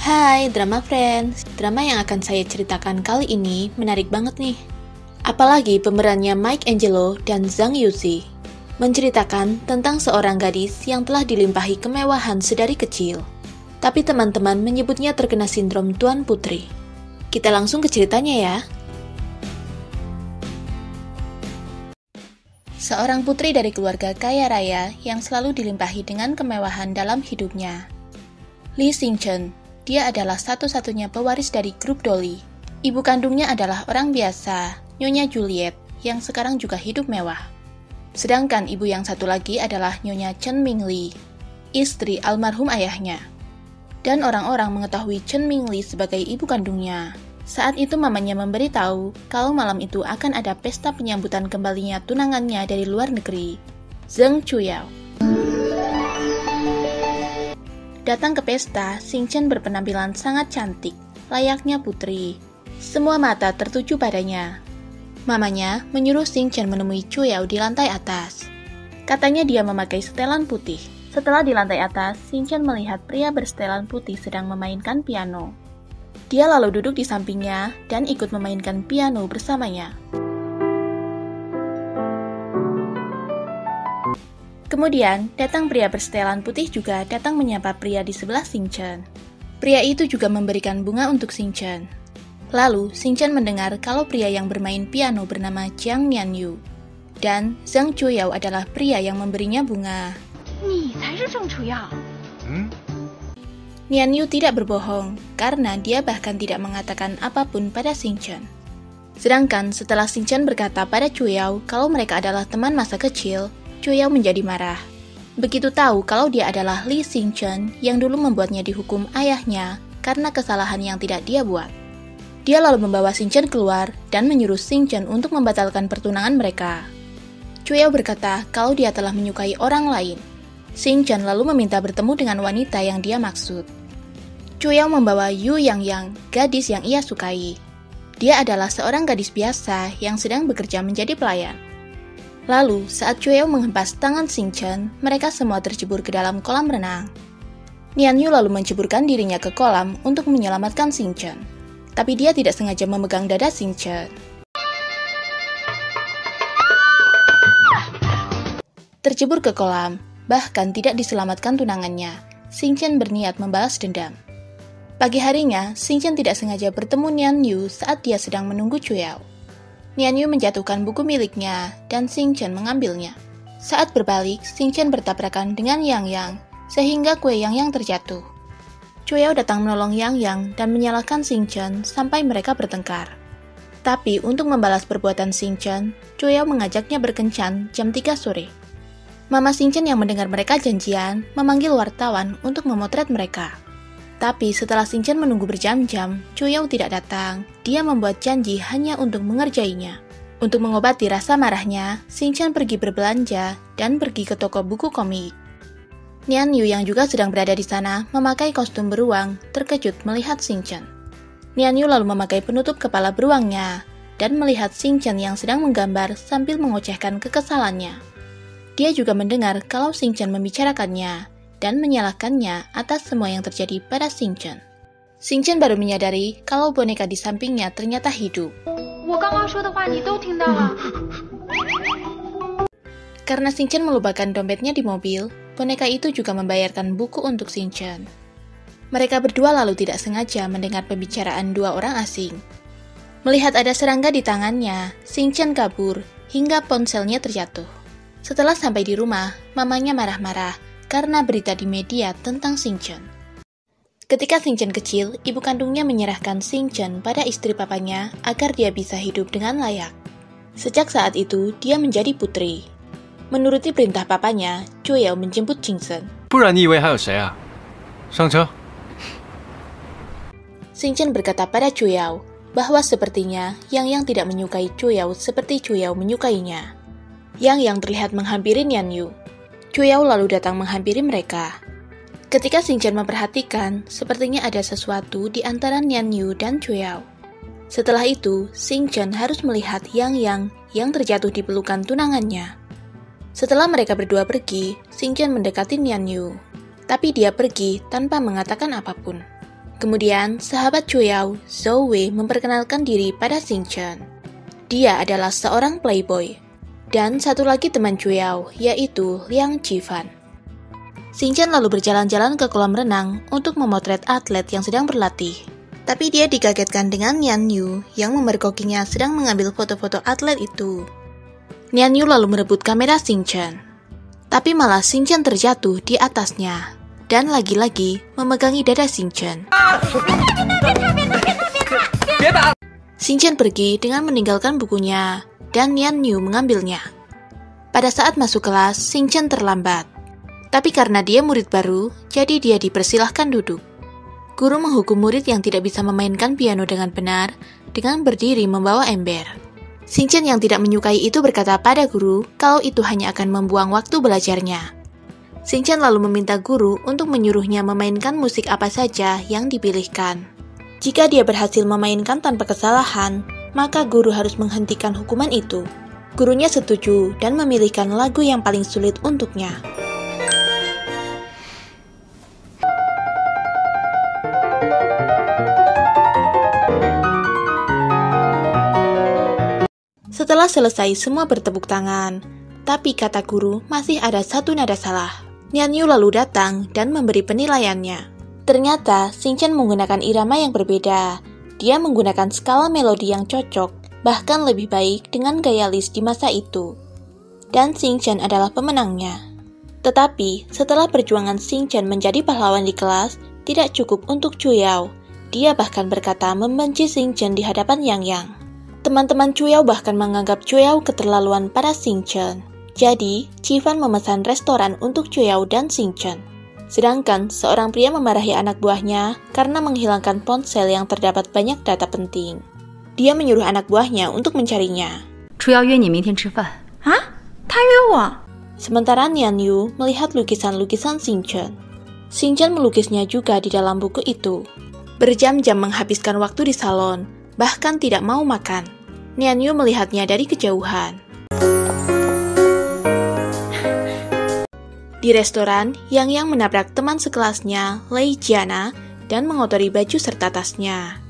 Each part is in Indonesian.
Hai Drama Friends, drama yang akan saya ceritakan kali ini menarik banget nih. Apalagi pemerannya Mike Angelo dan Zhang Yuzi. Menceritakan tentang seorang gadis yang telah dilimpahi kemewahan sedari kecil. Tapi teman-teman menyebutnya terkena sindrom Tuan Putri. Kita langsung ke ceritanya ya. Seorang putri dari keluarga kaya raya yang selalu dilimpahi dengan kemewahan dalam hidupnya. Lee Xingchen, dia adalah satu-satunya pewaris dari grup Dolly. Ibu kandungnya adalah orang biasa, Nyonya Juliet, yang sekarang juga hidup mewah. Sedangkan ibu yang satu lagi adalah Nyonya Chen Mingli, istri almarhum ayahnya. Dan orang-orang mengetahui Chen Mingli sebagai ibu kandungnya. Saat itu mamanya memberitahu kalau malam itu akan ada pesta penyambutan kembalinya tunangannya dari luar negeri, Zheng Chuyao. Datang ke pesta, Xingchen berpenampilan sangat cantik, layaknya putri. Semua mata tertuju padanya. Mamanya menyuruh Xingchen menemui Chuyao di lantai atas. Katanya dia memakai setelan putih. Setelah di lantai atas, Xingchen melihat pria bersetelan putih sedang memainkan piano. Dia lalu duduk di sampingnya dan ikut memainkan piano bersamanya. Kemudian, datang pria bersetelan putih juga datang menyapa pria di sebelah Xingchen. Pria itu juga memberikan bunga untuk Xingchen. Lalu, Xingchen mendengar kalau pria yang bermain piano bernama Jiang Nianyu. Dan Zhang Chuyao adalah pria yang memberinya bunga. Nianyu tidak berbohong, karena dia bahkan tidak mengatakan apapun pada Xingchen. Sedangkan setelah Xingchen berkata pada Chuyao kalau mereka adalah teman masa kecil, Chuyao menjadi marah. Begitu tahu kalau dia adalah Lee Xingchen yang dulu membuatnya dihukum ayahnya karena kesalahan yang tidak dia buat. Dia lalu membawa Xingchen keluar dan menyuruh Xingchen untuk membatalkan pertunangan mereka. Chuyao berkata kalau dia telah menyukai orang lain. Xingchen lalu meminta bertemu dengan wanita yang dia maksud. Chuyao membawa Yu Yangyang, gadis yang ia sukai. Dia adalah seorang gadis biasa yang sedang bekerja menjadi pelayan. Lalu, saat Chuyao menghempas tangan Xingchen, mereka semua tercebur ke dalam kolam renang. Nianyu lalu menceburkan dirinya ke kolam untuk menyelamatkan Xingchen. Tapi dia tidak sengaja memegang dada Xingchen. Tercebur ke kolam, bahkan tidak diselamatkan tunangannya, Xingchen berniat membalas dendam. Pagi harinya, Xingchen tidak sengaja bertemu Nianyu saat dia sedang menunggu Chuyao. Nianyu menjatuhkan buku miliknya, dan Xingchen mengambilnya. Saat berbalik, Xingchen bertabrakan dengan Yangyang, sehingga kue Yangyang terjatuh. Chuyao datang menolong Yangyang dan menyalahkan Xingchen sampai mereka bertengkar. Tapi untuk membalas perbuatan Xingchen, Chuyao mengajaknya berkencan jam 3 sore. Mama Xingchen yang mendengar mereka janjian, memanggil wartawan untuk memotret mereka. Tapi setelah Xingchen menunggu berjam-jam, Chuyao tidak datang. Dia membuat janji hanya untuk mengerjainya. Untuk mengobati rasa marahnya, Xingchen pergi berbelanja dan pergi ke toko buku komik. Nianyu yang juga sedang berada di sana memakai kostum beruang, terkejut melihat Xingchen. Nianyu lalu memakai penutup kepala beruangnya dan melihat Xingchen yang sedang menggambar sambil mengocehkan kekesalannya. Dia juga mendengar kalau Xingchen membicarakannya dan menyalahkannya atas semua yang terjadi pada Xingchen. Xingchen baru menyadari kalau boneka di sampingnya ternyata hidup. Karena Xingchen melupakan dompetnya di mobil, boneka itu juga membayarkan buku untuk Xingchen. Mereka berdua lalu tidak sengaja mendengar pembicaraan dua orang asing. Melihat ada serangga di tangannya, Xingchen kabur hingga ponselnya terjatuh. Setelah sampai di rumah, mamanya marah-marah karena berita di media tentang Xingchen. Ketika Xingchen kecil, ibu kandungnya menyerahkan Xingchen pada istri papanya agar dia bisa hidup dengan layak. Sejak saat itu, dia menjadi putri. Menuruti perintah papanya, Chuyao menjemput Xingchen. Xingchen berkata pada Chuyao bahwa sepertinya Yang tidak menyukai Chuyao seperti Chuyao menyukainya. Yang terlihat menghampiri Nianyu. Chuyao lalu datang menghampiri mereka. Ketika Xingchen memperhatikan, sepertinya ada sesuatu di antara Nianyu dan Chuyao. Setelah itu, Xingchen harus melihat Yang terjatuh di pelukan tunangannya. Setelah mereka berdua pergi, Xingchen mendekati Nianyu. Tapi dia pergi tanpa mengatakan apapun. Kemudian, sahabat Chuyao, Zhou Wei, memperkenalkan diri pada Xingchen. Dia adalah seorang playboy. Dan satu lagi teman Chuyao, yaitu Liang Qifan. Xingchen lalu berjalan-jalan ke kolam renang untuk memotret atlet yang sedang berlatih. Tapi dia dikagetkan dengan Nian Yu yang memergokinya sedang mengambil foto-foto atlet itu. Nian Yu lalu merebut kamera Xingchen. Tapi malah Xingchen terjatuh di atasnya. Dan lagi-lagi memegangi dada Xingchen. Xingchen pergi dengan meninggalkan bukunya, dan Nian Yu mengambilnya. Pada saat masuk kelas, Xingchen terlambat. Tapi karena dia murid baru, jadi dia dipersilahkan duduk. Guru menghukum murid yang tidak bisa memainkan piano dengan benar, dengan berdiri membawa ember. Xingchen yang tidak menyukai itu berkata pada guru kalau itu hanya akan membuang waktu belajarnya. Xingchen lalu meminta guru untuk menyuruhnya memainkan musik apa saja yang dipilihkan. Jika dia berhasil memainkan tanpa kesalahan, maka guru harus menghentikan hukuman itu. Gurunya setuju dan memilihkan lagu yang paling sulit untuknya. Setelah selesai semua bertepuk tangan, tapi kata guru masih ada satu nada salah. Nian Yu lalu datang dan memberi penilaiannya. Ternyata Xingchen menggunakan irama yang berbeda. Dia menggunakan skala melodi yang cocok, bahkan lebih baik dengan gaya list di masa itu. Dan Xingchen adalah pemenangnya. Tetapi setelah perjuangan Xingchen menjadi pahlawan di kelas, tidak cukup untuk Chuyao. Dia bahkan berkata membenci Xingchen di hadapan Yang Yang. Teman-teman Chuyao bahkan menganggap Chuyao keterlaluan pada Xingchen. Jadi, Qifan memesan restoran untuk Chuyao dan Xingchen. Sedangkan seorang pria memarahi anak buahnya karena menghilangkan ponsel yang terdapat banyak data penting. Dia menyuruh anak buahnya untuk mencarinya. Hah? Ta yue wo? Sementara Nian Yu melihat lukisan-lukisan Xingchen. Xingchen melukisnya juga di dalam buku itu. Berjam-jam menghabiskan waktu di salon, bahkan tidak mau makan. Nian Yu melihatnya dari kejauhan. Di restoran, Yang menabrak teman sekelasnya, Lei Jiana, dan mengotori baju serta tasnya.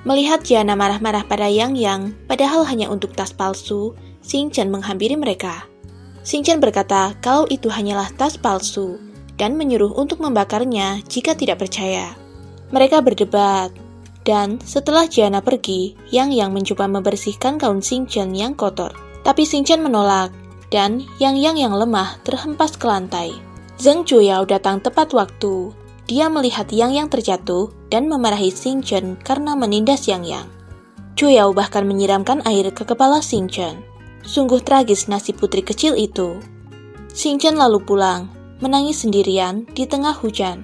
Melihat Jiana marah-marah pada Yang, padahal hanya untuk tas palsu, Xingchen menghampiri mereka. Xingchen berkata kalau itu hanyalah tas palsu, dan menyuruh untuk membakarnya jika tidak percaya. Mereka berdebat, dan setelah Jiana pergi, Yang mencoba membersihkan gaun Xingchen yang kotor. Tapi Xingchen menolak, dan Yang yang lemah terhempas ke lantai. Zheng Chuyao datang tepat waktu. Dia melihat Yang terjatuh dan memarahi Xingchen karena menindas Yang. Chuyao bahkan menyiramkan air ke kepala Xingchen. Sungguh tragis nasib putri kecil itu. Xingchen lalu pulang, menangis sendirian di tengah hujan.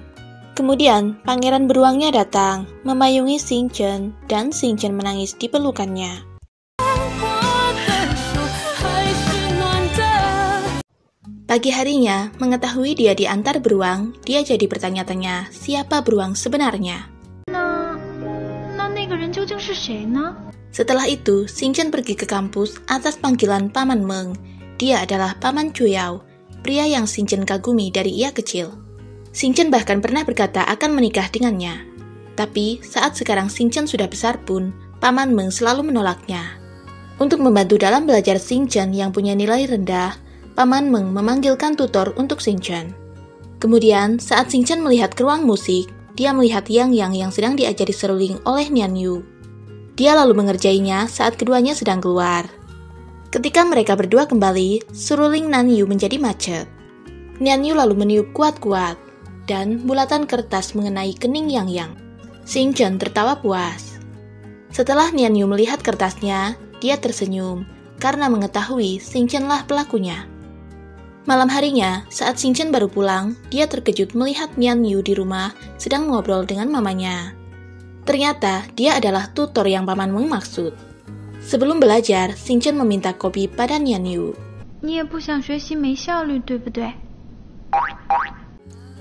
Kemudian, pangeran beruangnya datang, memayungi Xingchen, dan Xingchen menangis di pelukannya. Pagi harinya, mengetahui dia diantar beruang, dia jadi bertanya-tanya siapa beruang sebenarnya. Setelah itu, Xingchen pergi ke kampus atas panggilan Paman Meng. Dia adalah Paman Chuyao, pria yang Xingchen kagumi dari ia kecil. Xingchen bahkan pernah berkata akan menikah dengannya. Tapi saat sekarang Xingchen sudah besar pun, Paman Meng selalu menolaknya. Untuk membantu dalam belajar Xingchen yang punya nilai rendah, Paman Meng memanggilkan tutor untuk Xingchen. Kemudian, saat Xingchen melihat ke ruang musik, dia melihat Yang yang sedang diajari seruling oleh Nian Yu. Dia lalu mengerjainya saat keduanya sedang keluar. Ketika mereka berdua kembali, seruling Nian Yu menjadi macet. Nian Yu lalu meniup kuat-kuat, dan bulatan kertas mengenai kening Yang. Xingchen tertawa puas. Setelah Nian Yu melihat kertasnya, dia tersenyum, karena mengetahui Xingchen-lah pelakunya. Malam harinya, saat Xingchen baru pulang, dia terkejut melihat Nian Yu di rumah sedang ngobrol dengan mamanya. Ternyata, dia adalah tutor yang Paman Meng maksud. Sebelum belajar, Xingchen meminta kopi pada Nian Yu.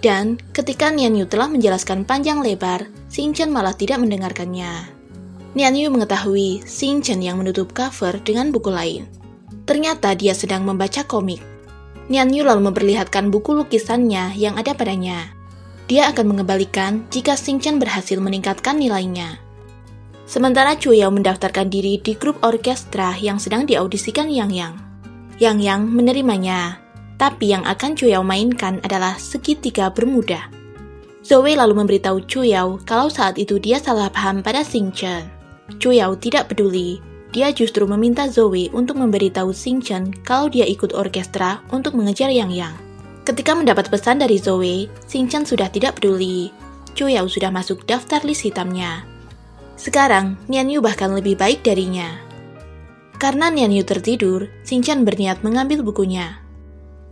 Dan ketika Nian Yu telah menjelaskan panjang lebar, Xingchen malah tidak mendengarkannya. Nian Yu mengetahui Xingchen yang menutup cover dengan buku lain. Ternyata dia sedang membaca komik. Nian Yu lalu memperlihatkan buku lukisannya yang ada padanya. Dia akan mengembalikan jika Xing Chen berhasil meningkatkan nilainya. Sementara Chu Yao mendaftarkan diri di grup orkestra yang sedang diaudisikan Yang Yang. Yang Yang menerimanya, tapi yang akan Chu Yao mainkan adalah segitiga bermuda. Zoe lalu memberitahu Chu Yao kalau saat itu dia salah paham pada Xing Chen. Chu Yao tidak peduli, dia justru meminta Zoe untuk memberitahu Xing Chen kalau dia ikut orkestra untuk mengejar Yang Yang. Ketika mendapat pesan dari Zoe, Xing Chen sudah tidak peduli. Chu Yao sudah masuk daftar list hitamnya. Sekarang, Nian Yu bahkan lebih baik darinya. Karena Nian Yu tertidur, Xing Chen berniat mengambil bukunya.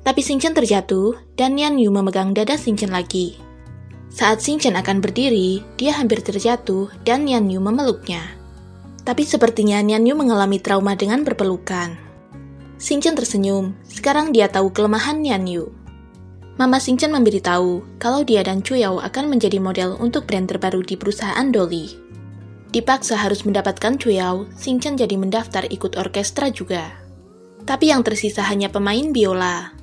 Tapi Xing Chen terjatuh, dan Nian Yu memegang dada Xing Chen lagi. Saat Xing Chen akan berdiri, dia hampir terjatuh, dan Nian Yu memeluknya. Tapi sepertinya Nian Yu mengalami trauma dengan berpelukan. Xing Chen tersenyum, sekarang dia tahu kelemahan Nian Yu. Mama Xing Chen memberitahu kalau dia dan Chu Yao akan menjadi model untuk brand terbaru di perusahaan Dolly. Dipaksa harus mendapatkan Chu Yao, Xing Chen jadi mendaftar ikut orkestra juga. Tapi yang tersisa hanya pemain biola.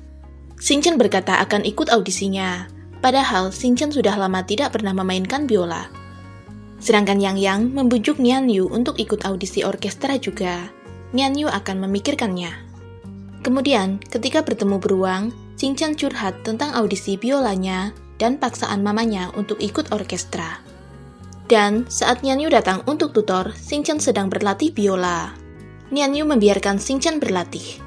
Xing Chen berkata akan ikut audisinya, padahal Xing Chen sudah lama tidak pernah memainkan biola. Sedangkan Yang Yang membujuk Nian Yu untuk ikut audisi orkestra juga. Nian Yu akan memikirkannya. Kemudian, ketika bertemu beruang, Xing Chen curhat tentang audisi biolanya dan paksaan mamanya untuk ikut orkestra. Dan saat Nian Yu datang untuk tutor, Xing Chen sedang berlatih biola. Nian Yu membiarkan Xing Chen berlatih.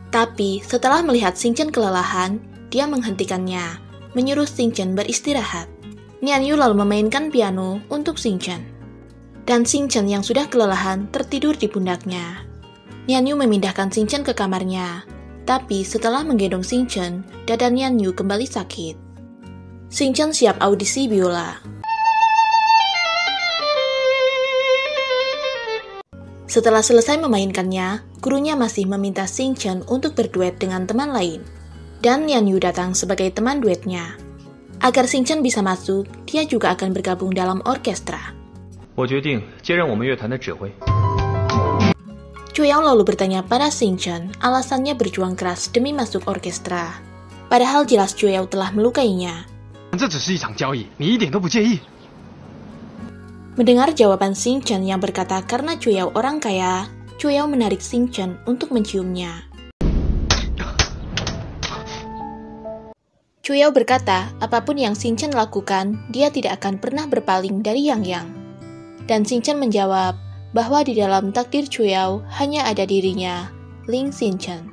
Tapi setelah melihat Xing Chen kelelahan, dia menghentikannya, menyuruh Xing Chen beristirahat. Nian Yu lalu memainkan piano untuk Xing Chen. Dan Xing Chen yang sudah kelelahan tertidur di pundaknya. Nian Yu memindahkan Xing Chen ke kamarnya. Tapi setelah menggendong Xing Chen, dada Nian Yu kembali sakit. Xing Chen siap audisi biola. Setelah selesai memainkannya, gurunya masih meminta Xing Chen untuk berduet dengan teman lain. Dan Nian Yu datang sebagai teman duetnya. Agar Xing Chen bisa masuk, dia juga akan bergabung dalam orkestra. Chu Yao lalu bertanya pada Xing Chen, alasannya berjuang keras demi masuk orkestra. Padahal jelas Chu Yao telah melukainya. Mendengar jawaban Xing Chen yang berkata karena Chu Yao orang kaya, Chu Yao menarik Xing Chen untuk menciumnya. Chu Yao berkata, apapun yang Xing Chen lakukan, dia tidak akan pernah berpaling dari Yang Yang. Dan Xing Chen menjawab bahwa di dalam takdir Chu Yao hanya ada dirinya, Ling Xing Chen.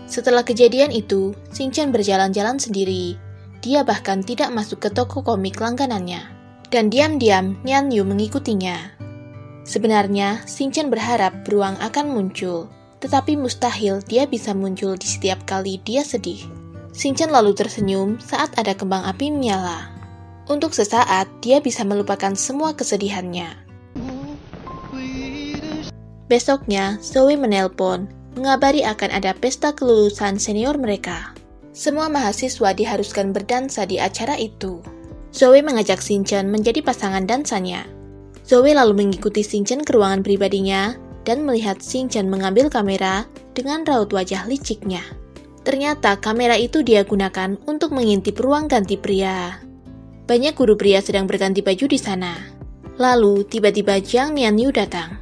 Setelah kejadian itu, Xing Chen berjalan-jalan sendiri. Dia bahkan tidak masuk ke toko komik langganannya. Dan diam-diam Nian Yu mengikutinya. Sebenarnya, Xing Chen berharap beruang akan muncul, tetapi mustahil dia bisa muncul di setiap kali dia sedih. Xing Chen lalu tersenyum saat ada kembang api menyala. Untuk sesaat, dia bisa melupakan semua kesedihannya. Besoknya, Zoe menelpon, mengabari akan ada pesta kelulusan senior mereka. Semua mahasiswa diharuskan berdansa di acara itu. Zoe mengajak Xing Chen menjadi pasangan dansanya. Zoe lalu mengikuti Xing Chen ke ruangan pribadinya dan melihat Xing Chen mengambil kamera dengan raut wajah liciknya. Ternyata kamera itu dia gunakan untuk mengintip ruang ganti pria. Banyak guru pria sedang berganti baju di sana. Lalu tiba-tiba Jiang Nian Yu datang.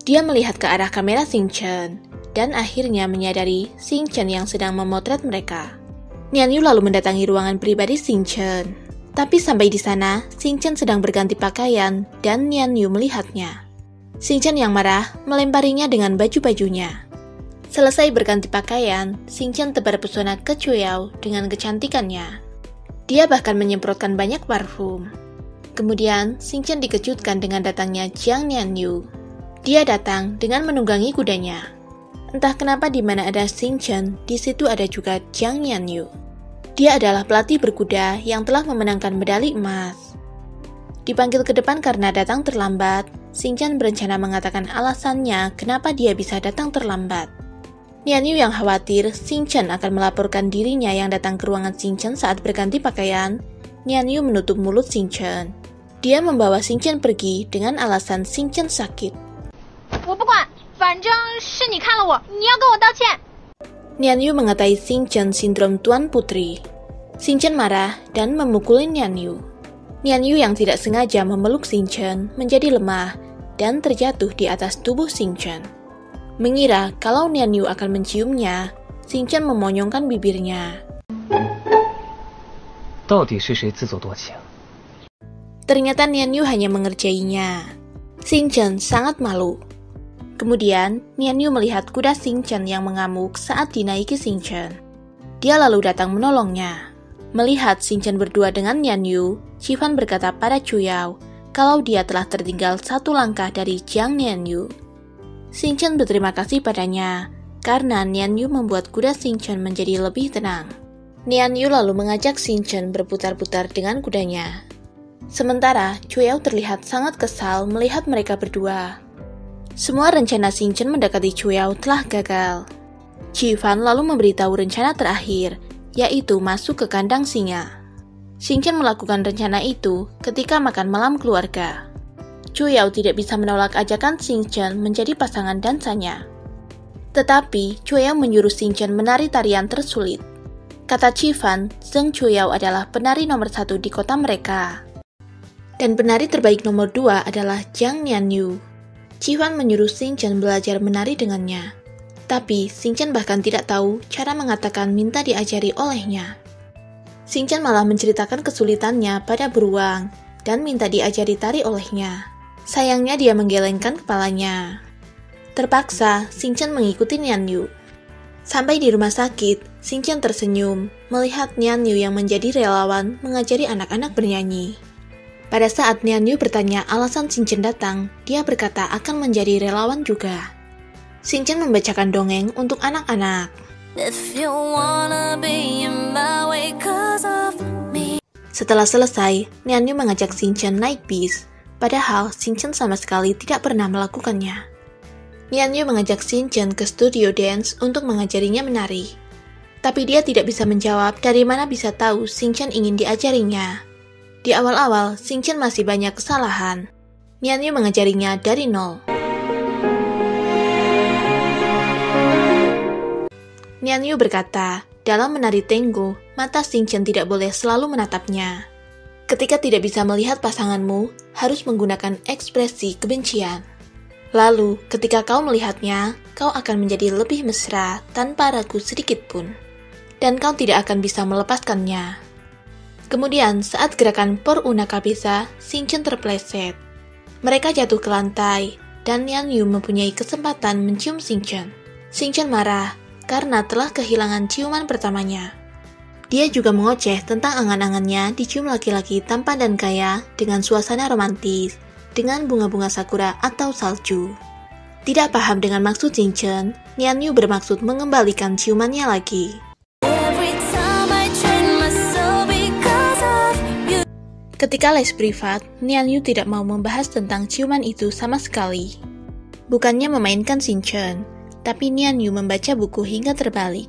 Dia melihat ke arah kamera Xing Chen dan akhirnya menyadari Xing Chen yang sedang memotret mereka. Nian Yu lalu mendatangi ruangan pribadi Xing Chen. Tapi sampai di sana, Xing Chen sedang berganti pakaian dan Nian Yu melihatnya. Xing Chen yang marah melemparinya dengan baju-bajunya. Selesai berganti pakaian, Xing Chen tebar pesona ke Chu Yao dengan kecantikannya. Dia bahkan menyemprotkan banyak parfum. Kemudian, Xing Chen dikejutkan dengan datangnya Jiang Nian Yu. Dia datang dengan menunggangi kudanya. Entah kenapa di mana ada Xing Chen, di situ ada juga Jiang Nian Yu. Dia adalah pelatih berkuda yang telah memenangkan medali emas. Dipanggil ke depan karena datang terlambat, Xing Chen berencana mengatakan alasannya kenapa dia bisa datang terlambat. Nian Yu yang khawatir Xing Chen akan melaporkan dirinya yang datang ke ruangan Xing Chen saat berganti pakaian, Nian Yu menutup mulut Xing Chen. Dia membawa Xing Chen pergi dengan alasan Xing Chen sakit. Nian Yu mengatai Xing Chen sindrom Tuan Putri. Xingchen marah dan memukuli Nian Yu. Nian Yu yang tidak sengaja memeluk Xingchen menjadi lemah dan terjatuh di atas tubuh Xingchen. Mengira kalau Nian Yu akan menciumnya, Xingchen memonyongkan bibirnya. Ternyata Nian Yu hanya mengerjainya. Xingchen sangat malu. Kemudian, Nian Yu melihat kuda Xingchen yang mengamuk saat dinaiki Xingchen. Dia lalu datang menolongnya. Melihat Xingchen berdua dengan Nian Yu, Qifan berkata pada Chu Yao kalau dia telah tertinggal 1 langkah dari Jiang Nian Yu. Xingchen berterima kasih padanya karena Nian Yu membuat kuda Xingchen menjadi lebih tenang. Nian Yu lalu mengajak Xingchen berputar-putar dengan kudanya. Sementara, Chu Yao terlihat sangat kesal melihat mereka berdua. Semua rencana Xingchen mendekati Chu Yao telah gagal. Qifan lalu memberitahu rencana terakhir, yaitu masuk ke kandang singa. Xingchen melakukan rencana itu ketika makan malam keluarga. Chu Yao tidak bisa menolak ajakan Xingchen menjadi pasangan dansanya. Tetapi, Chu Yao menyuruh Xingchen menari tarian tersulit. Kata Qifan, Zheng Chuyao adalah penari nomor 1 di kota mereka. Dan penari terbaik nomor 2 adalah Jiang Nian Yu. Qifan menyuruh Xingchen belajar menari dengannya. Tapi Xingchen bahkan tidak tahu cara mengatakan minta diajari olehnya. Xingchen malah menceritakan kesulitannya pada beruang dan minta diajari tari olehnya. Sayangnya dia menggelengkan kepalanya. Terpaksa, Xingchen mengikuti Nian Yu. Sampai di rumah sakit, Xingchen tersenyum melihat Nian Yu yang menjadi relawan mengajari anak-anak bernyanyi. Pada saat Nian Yu bertanya alasan Xingchen datang, dia berkata akan menjadi relawan juga. Xingchen membacakan dongeng untuk anak-anak. Setelah selesai, Nian Yu mengajak Xingchen naik bis, padahal Xingchen sama sekali tidak pernah melakukannya. Nian Yu mengajak Xingchen ke studio dance untuk mengajarinya menari. Tapi dia tidak bisa menjawab dari mana bisa tahu Xingchen ingin diajarinya. Di awal-awal, Xingchen masih banyak kesalahan. Nian Yu mengajarinya dari nol. Nian Yu berkata, dalam menari tango, mata Xingchen tidak boleh selalu menatapnya. Ketika tidak bisa melihat pasanganmu, harus menggunakan ekspresi kebencian. Lalu, ketika kau melihatnya, kau akan menjadi lebih mesra tanpa ragu sedikit pun. Dan kau tidak akan bisa melepaskannya. Kemudian, saat gerakan por una cabeza, Xingchen terpleset. Mereka jatuh ke lantai, dan Nian Yu mempunyai kesempatan mencium Xingchen. Xingchen marah karena telah kehilangan ciuman pertamanya. Dia juga mengoceh tentang angan-angannya dicium laki-laki tampan dan kaya dengan suasana romantis, dengan bunga-bunga sakura atau salju. Tidak paham dengan maksud Xingchen, Nian Yu bermaksud mengembalikan ciumannya lagi. Ketika les privat, Nian Yu tidak mau membahas tentang ciuman itu sama sekali. Bukannya memainkan Xingchen, tapi Nian Yu membaca buku hingga terbalik.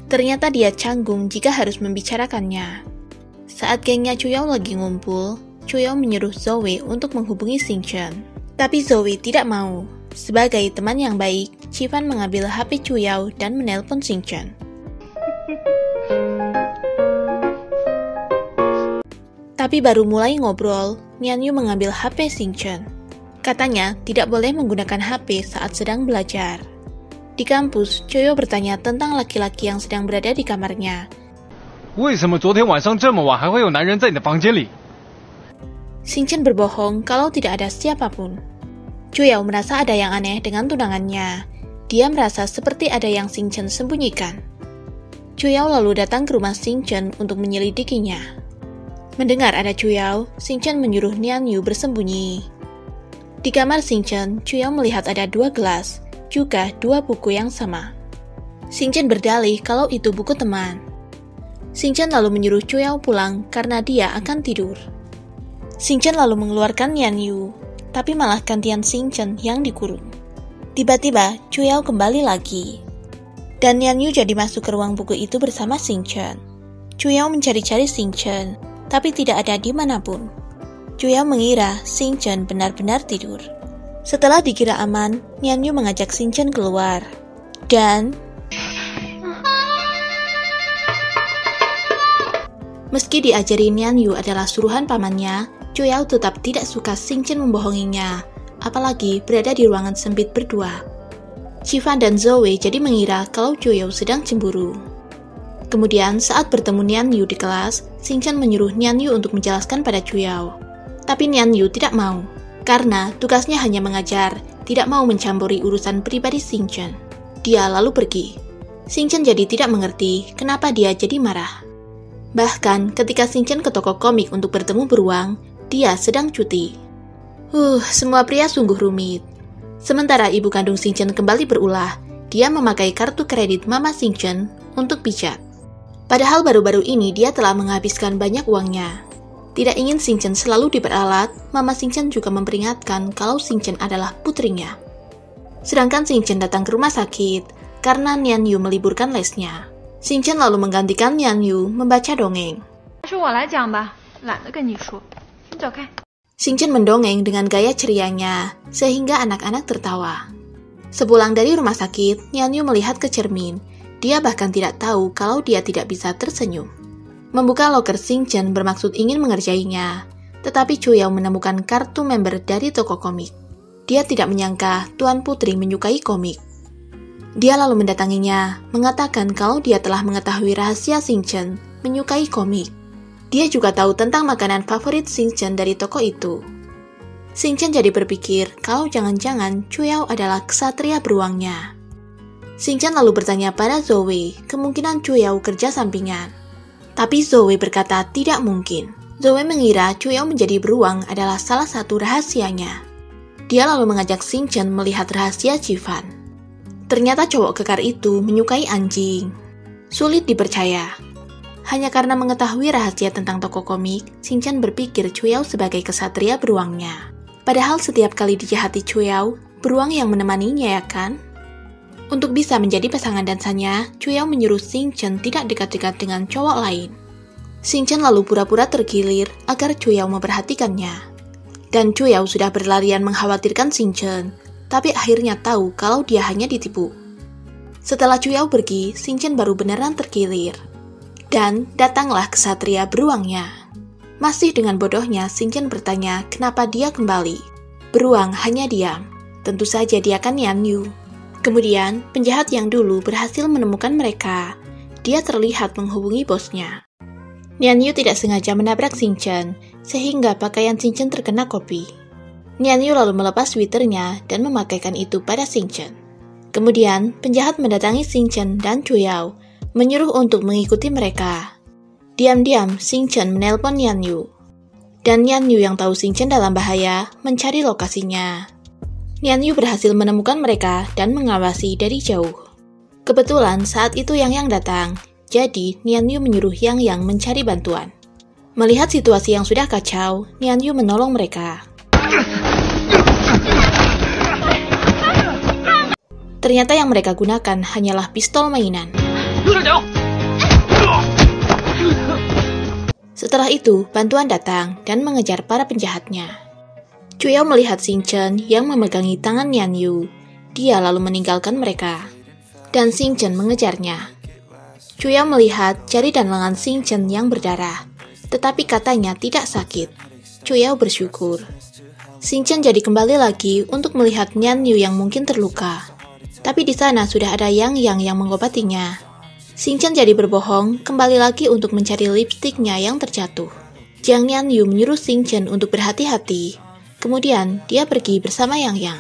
Ternyata dia canggung jika harus membicarakannya. Saat gengnya Chu Yao lagi ngumpul, Chu Yao menyuruh Zoe untuk menghubungi Xingchen. Tapi Zoe tidak mau. Sebagai teman yang baik, Qifan mengambil HP Chu Yao dan menelpon Xingchen. Tapi baru mulai ngobrol, Nian Yu mengambil HP Xingchen. Katanya tidak boleh menggunakan HP saat sedang belajar. Di kampus, Chu Yao bertanya tentang laki-laki yang sedang berada di kamarnya. 为什么昨天晚上这么晚还会有男人在你的房间里？ Xingchen berbohong kalau tidak ada siapapun. Chu Yao merasa ada yang aneh dengan tunangannya. Dia merasa seperti ada yang Xingchen sembunyikan. Chu Yao lalu datang ke rumah Xingchen untuk menyelidikinya. Mendengar ada Chu Yao, Xingchen menyuruh Nian Yu bersembunyi. Di kamar Xingchen, Chu Yao melihat ada 2 gelas, juga 2 buku yang sama. Xingchen berdalih kalau itu buku teman. Xingchen lalu menyuruh Chu Yao pulang karena dia akan tidur. Xingchen lalu mengeluarkan Nian Yu, tapi malah gantian Xingchen yang dikurung. Tiba-tiba, Chu Yao kembali lagi. Dan Nian Yu jadi masuk ke ruang buku itu bersama Xingchen. Chu Yao mencari-cari Xingchen, tapi tidak ada di manapun. Chu Yao mengira Xingchen benar-benar tidur. Setelah dikira aman, Nian Yu mengajak Xingchen keluar. Dan Meski diajari Nian Yu adalah suruhan pamannya, Chuyao tetap tidak suka Xing Chen membohonginya, apalagi berada di ruangan sempit berdua. Qifan dan Zoe jadi mengira kalau Chuyao sedang cemburu. Kemudian saat bertemu Nian Yu di kelas, Xing Chen menyuruh Nian Yu untuk menjelaskan pada Chuyao. Tapi Nian Yu tidak mau, karena tugasnya hanya mengajar, tidak mau mencampuri urusan pribadi Xing Chen. Dia lalu pergi. Xing Chen jadi tidak mengerti kenapa dia jadi marah. Bahkan ketika Xing Chen ke toko komik untuk bertemu beruang, dia sedang cuti. Semua pria sungguh rumit. Sementara ibu kandung Xing Chen kembali berulah, dia memakai kartu kredit Mama Xing Chen untuk pijat. Padahal baru-baru ini dia telah menghabiskan banyak uangnya. Tidak ingin Xing Chen selalu diperalat, Mama Xing Chen juga memperingatkan kalau Xing Chen adalah putrinya. Sedangkan Xing Chen datang ke rumah sakit karena Nian Yu meliburkan lesnya. Xing Chen lalu menggantikan Nian Yu membaca dongeng. Xing Chen mendongeng dengan gaya cerianya, sehingga anak-anak tertawa. Sepulang dari rumah sakit, Nian Yu melihat ke cermin. Dia bahkan tidak tahu kalau dia tidak bisa tersenyum. Membuka loker Xing Chen bermaksud ingin mengerjainya, tetapi Chuyao menemukan kartu member dari toko komik. Dia tidak menyangka Tuan Putri menyukai komik. Dia lalu mendatanginya, mengatakan kalau dia telah mengetahui rahasia Xing Chen menyukai komik. Dia juga tahu tentang makanan favorit Xing Chen dari toko itu. Xing Chen jadi berpikir kalau jangan-jangan Chuyao adalah ksatria beruangnya. Xing Chen lalu bertanya pada Zoe, kemungkinan Chuyao kerja sampingan. Tapi Zoe berkata tidak mungkin. Zoe mengira Chuyao menjadi beruang adalah salah satu rahasianya. Dia lalu mengajak Xing Chen melihat rahasia Qifan. Ternyata cowok kekar itu menyukai anjing. Sulit dipercaya. Hanya karena mengetahui rahasia tentang toko komik, Xing Chen berpikir Chuyao sebagai kesatria beruangnya. Padahal setiap kali dijahati Chuyao, beruang yang menemaninya ya kan? Untuk bisa menjadi pasangan dansanya, Chuyao menyuruh Xing Chen tidak dekat-dekat dengan cowok lain. Xing Chen lalu pura-pura tergilir agar Chuyao memperhatikannya. Dan Chuyao sudah berlarian mengkhawatirkan Xing Chen, tapi akhirnya tahu kalau dia hanya ditipu. Setelah Chuyao pergi, Xing Chen baru beneran tergilir. Dan datanglah kesatria beruangnya. Masih dengan bodohnya, Xing Chen bertanya kenapa dia kembali. Beruang hanya diam. Tentu saja dia kan Nian Yu. Kemudian, penjahat yang dulu berhasil menemukan mereka. Dia terlihat menghubungi bosnya. Nian Yu tidak sengaja menabrak Xing Chen, sehingga pakaian Xing Chen terkena kopi. Nian Yu lalu melepas sweaternya dan memakaikan itu pada Xing Chen. Kemudian, penjahat mendatangi Xing Chen dan Chuyao, menyuruh untuk mengikuti mereka. Diam-diam, Xing Chen menelpon Nian Yu. Dan Nian Yu yang tahu Xing Chen dalam bahaya, mencari lokasinya. Nian Yu berhasil menemukan mereka dan mengawasi dari jauh. Kebetulan saat itu Yang datang, jadi Nian Yu menyuruh Yang mencari bantuan. Melihat situasi yang sudah kacau, Nian Yu menolong mereka. Ternyata yang mereka gunakan hanyalah pistol mainan. Setelah itu, bantuan datang dan mengejar para penjahatnya. Chuyao melihat Xing Chen yang memegangi tangan Nian Yu. Dia lalu meninggalkan mereka. Dan Xing Chen mengejarnya. Chuyao melihat jari dan lengan Xing Chen yang berdarah. Tetapi katanya tidak sakit. Chuyao bersyukur. Xing Chen jadi kembali lagi untuk melihat Nian Yu yang mungkin terluka. Tapi di sana sudah ada Yang mengobatinya. Xing Chen jadi berbohong, kembali lagi untuk mencari lipstiknya yang terjatuh. Jiang Nian Yu menyuruh Xing Chen untuk berhati-hati. Kemudian, dia pergi bersama Yang.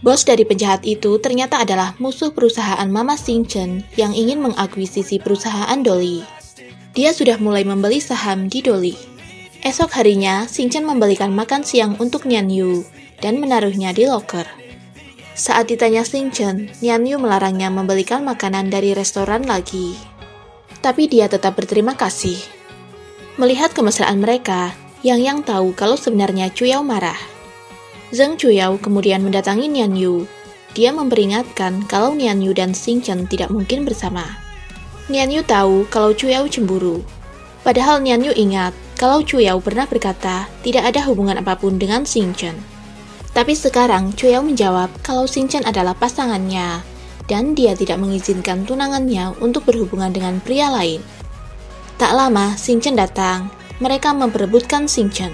Bos dari penjahat itu ternyata adalah musuh perusahaan Mama Xing Chen yang ingin mengakuisisi perusahaan Dolly. Dia sudah mulai membeli saham di Dolly. Esok harinya, Xing Chen membelikan makan siang untuk Nian Yu dan menaruhnya di loker. Saat ditanya Xing Chen, Nian Yu melarangnya membelikan makanan dari restoran lagi. Tapi dia tetap berterima kasih. Melihat kemesraan mereka, Yang tahu kalau sebenarnya Chuyao marah. Zheng Chuyao kemudian mendatangi Nian Yu. Dia memperingatkan kalau Nian Yu dan Xing Chen tidak mungkin bersama. Nian Yu tahu kalau Chuyao cemburu. Padahal Nian Yu ingat kalau Chuyao pernah berkata tidak ada hubungan apapun dengan Xing Chen. Tapi sekarang Chuyao menjawab kalau Xing Chen adalah pasangannya dan dia tidak mengizinkan tunangannya untuk berhubungan dengan pria lain. Tak lama, Xing Chen datang. Mereka memperebutkan Xing Chen.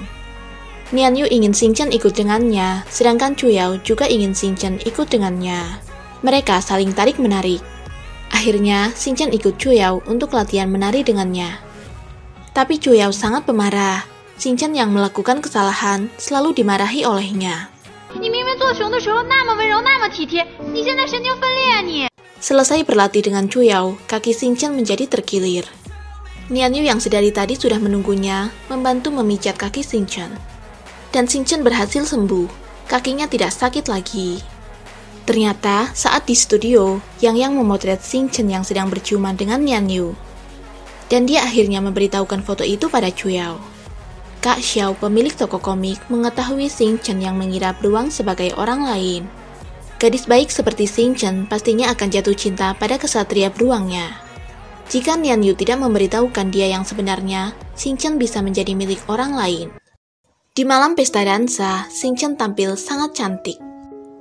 Nian Yu ingin Xing Chen ikut dengannya, sedangkan Chu Yao juga ingin Xing Chen ikut dengannya. Mereka saling tarik-menarik. Akhirnya, Xing Chen ikut Chu Yao untuk latihan menari dengannya. Tapi Chu Yao sangat pemarah. Xing Chen yang melakukan kesalahan selalu dimarahi olehnya. Selesai berlatih dengan Chu Yao, kaki Xing Chen menjadi terkilir. Nian Yu yang sedari tadi sudah menunggunya, membantu memijat kaki Xing Chen. Dan Xing Chen berhasil sembuh, kakinya tidak sakit lagi. Ternyata saat di studio, Yang memotret Xing Chen yang sedang berciuman dengan Nian Yu. Dan dia akhirnya memberitahukan foto itu pada Chu Yao. Kak Xiao, pemilik toko komik, mengetahui Xing Chen yang mengira beruang sebagai orang lain. Gadis baik seperti Xing Chen pastinya akan jatuh cinta pada kesatria beruangnya. Jika Nian Yu tidak memberitahukan dia yang sebenarnya, Xing Chen bisa menjadi milik orang lain. Di malam pesta dansa, Xing Chen tampil sangat cantik.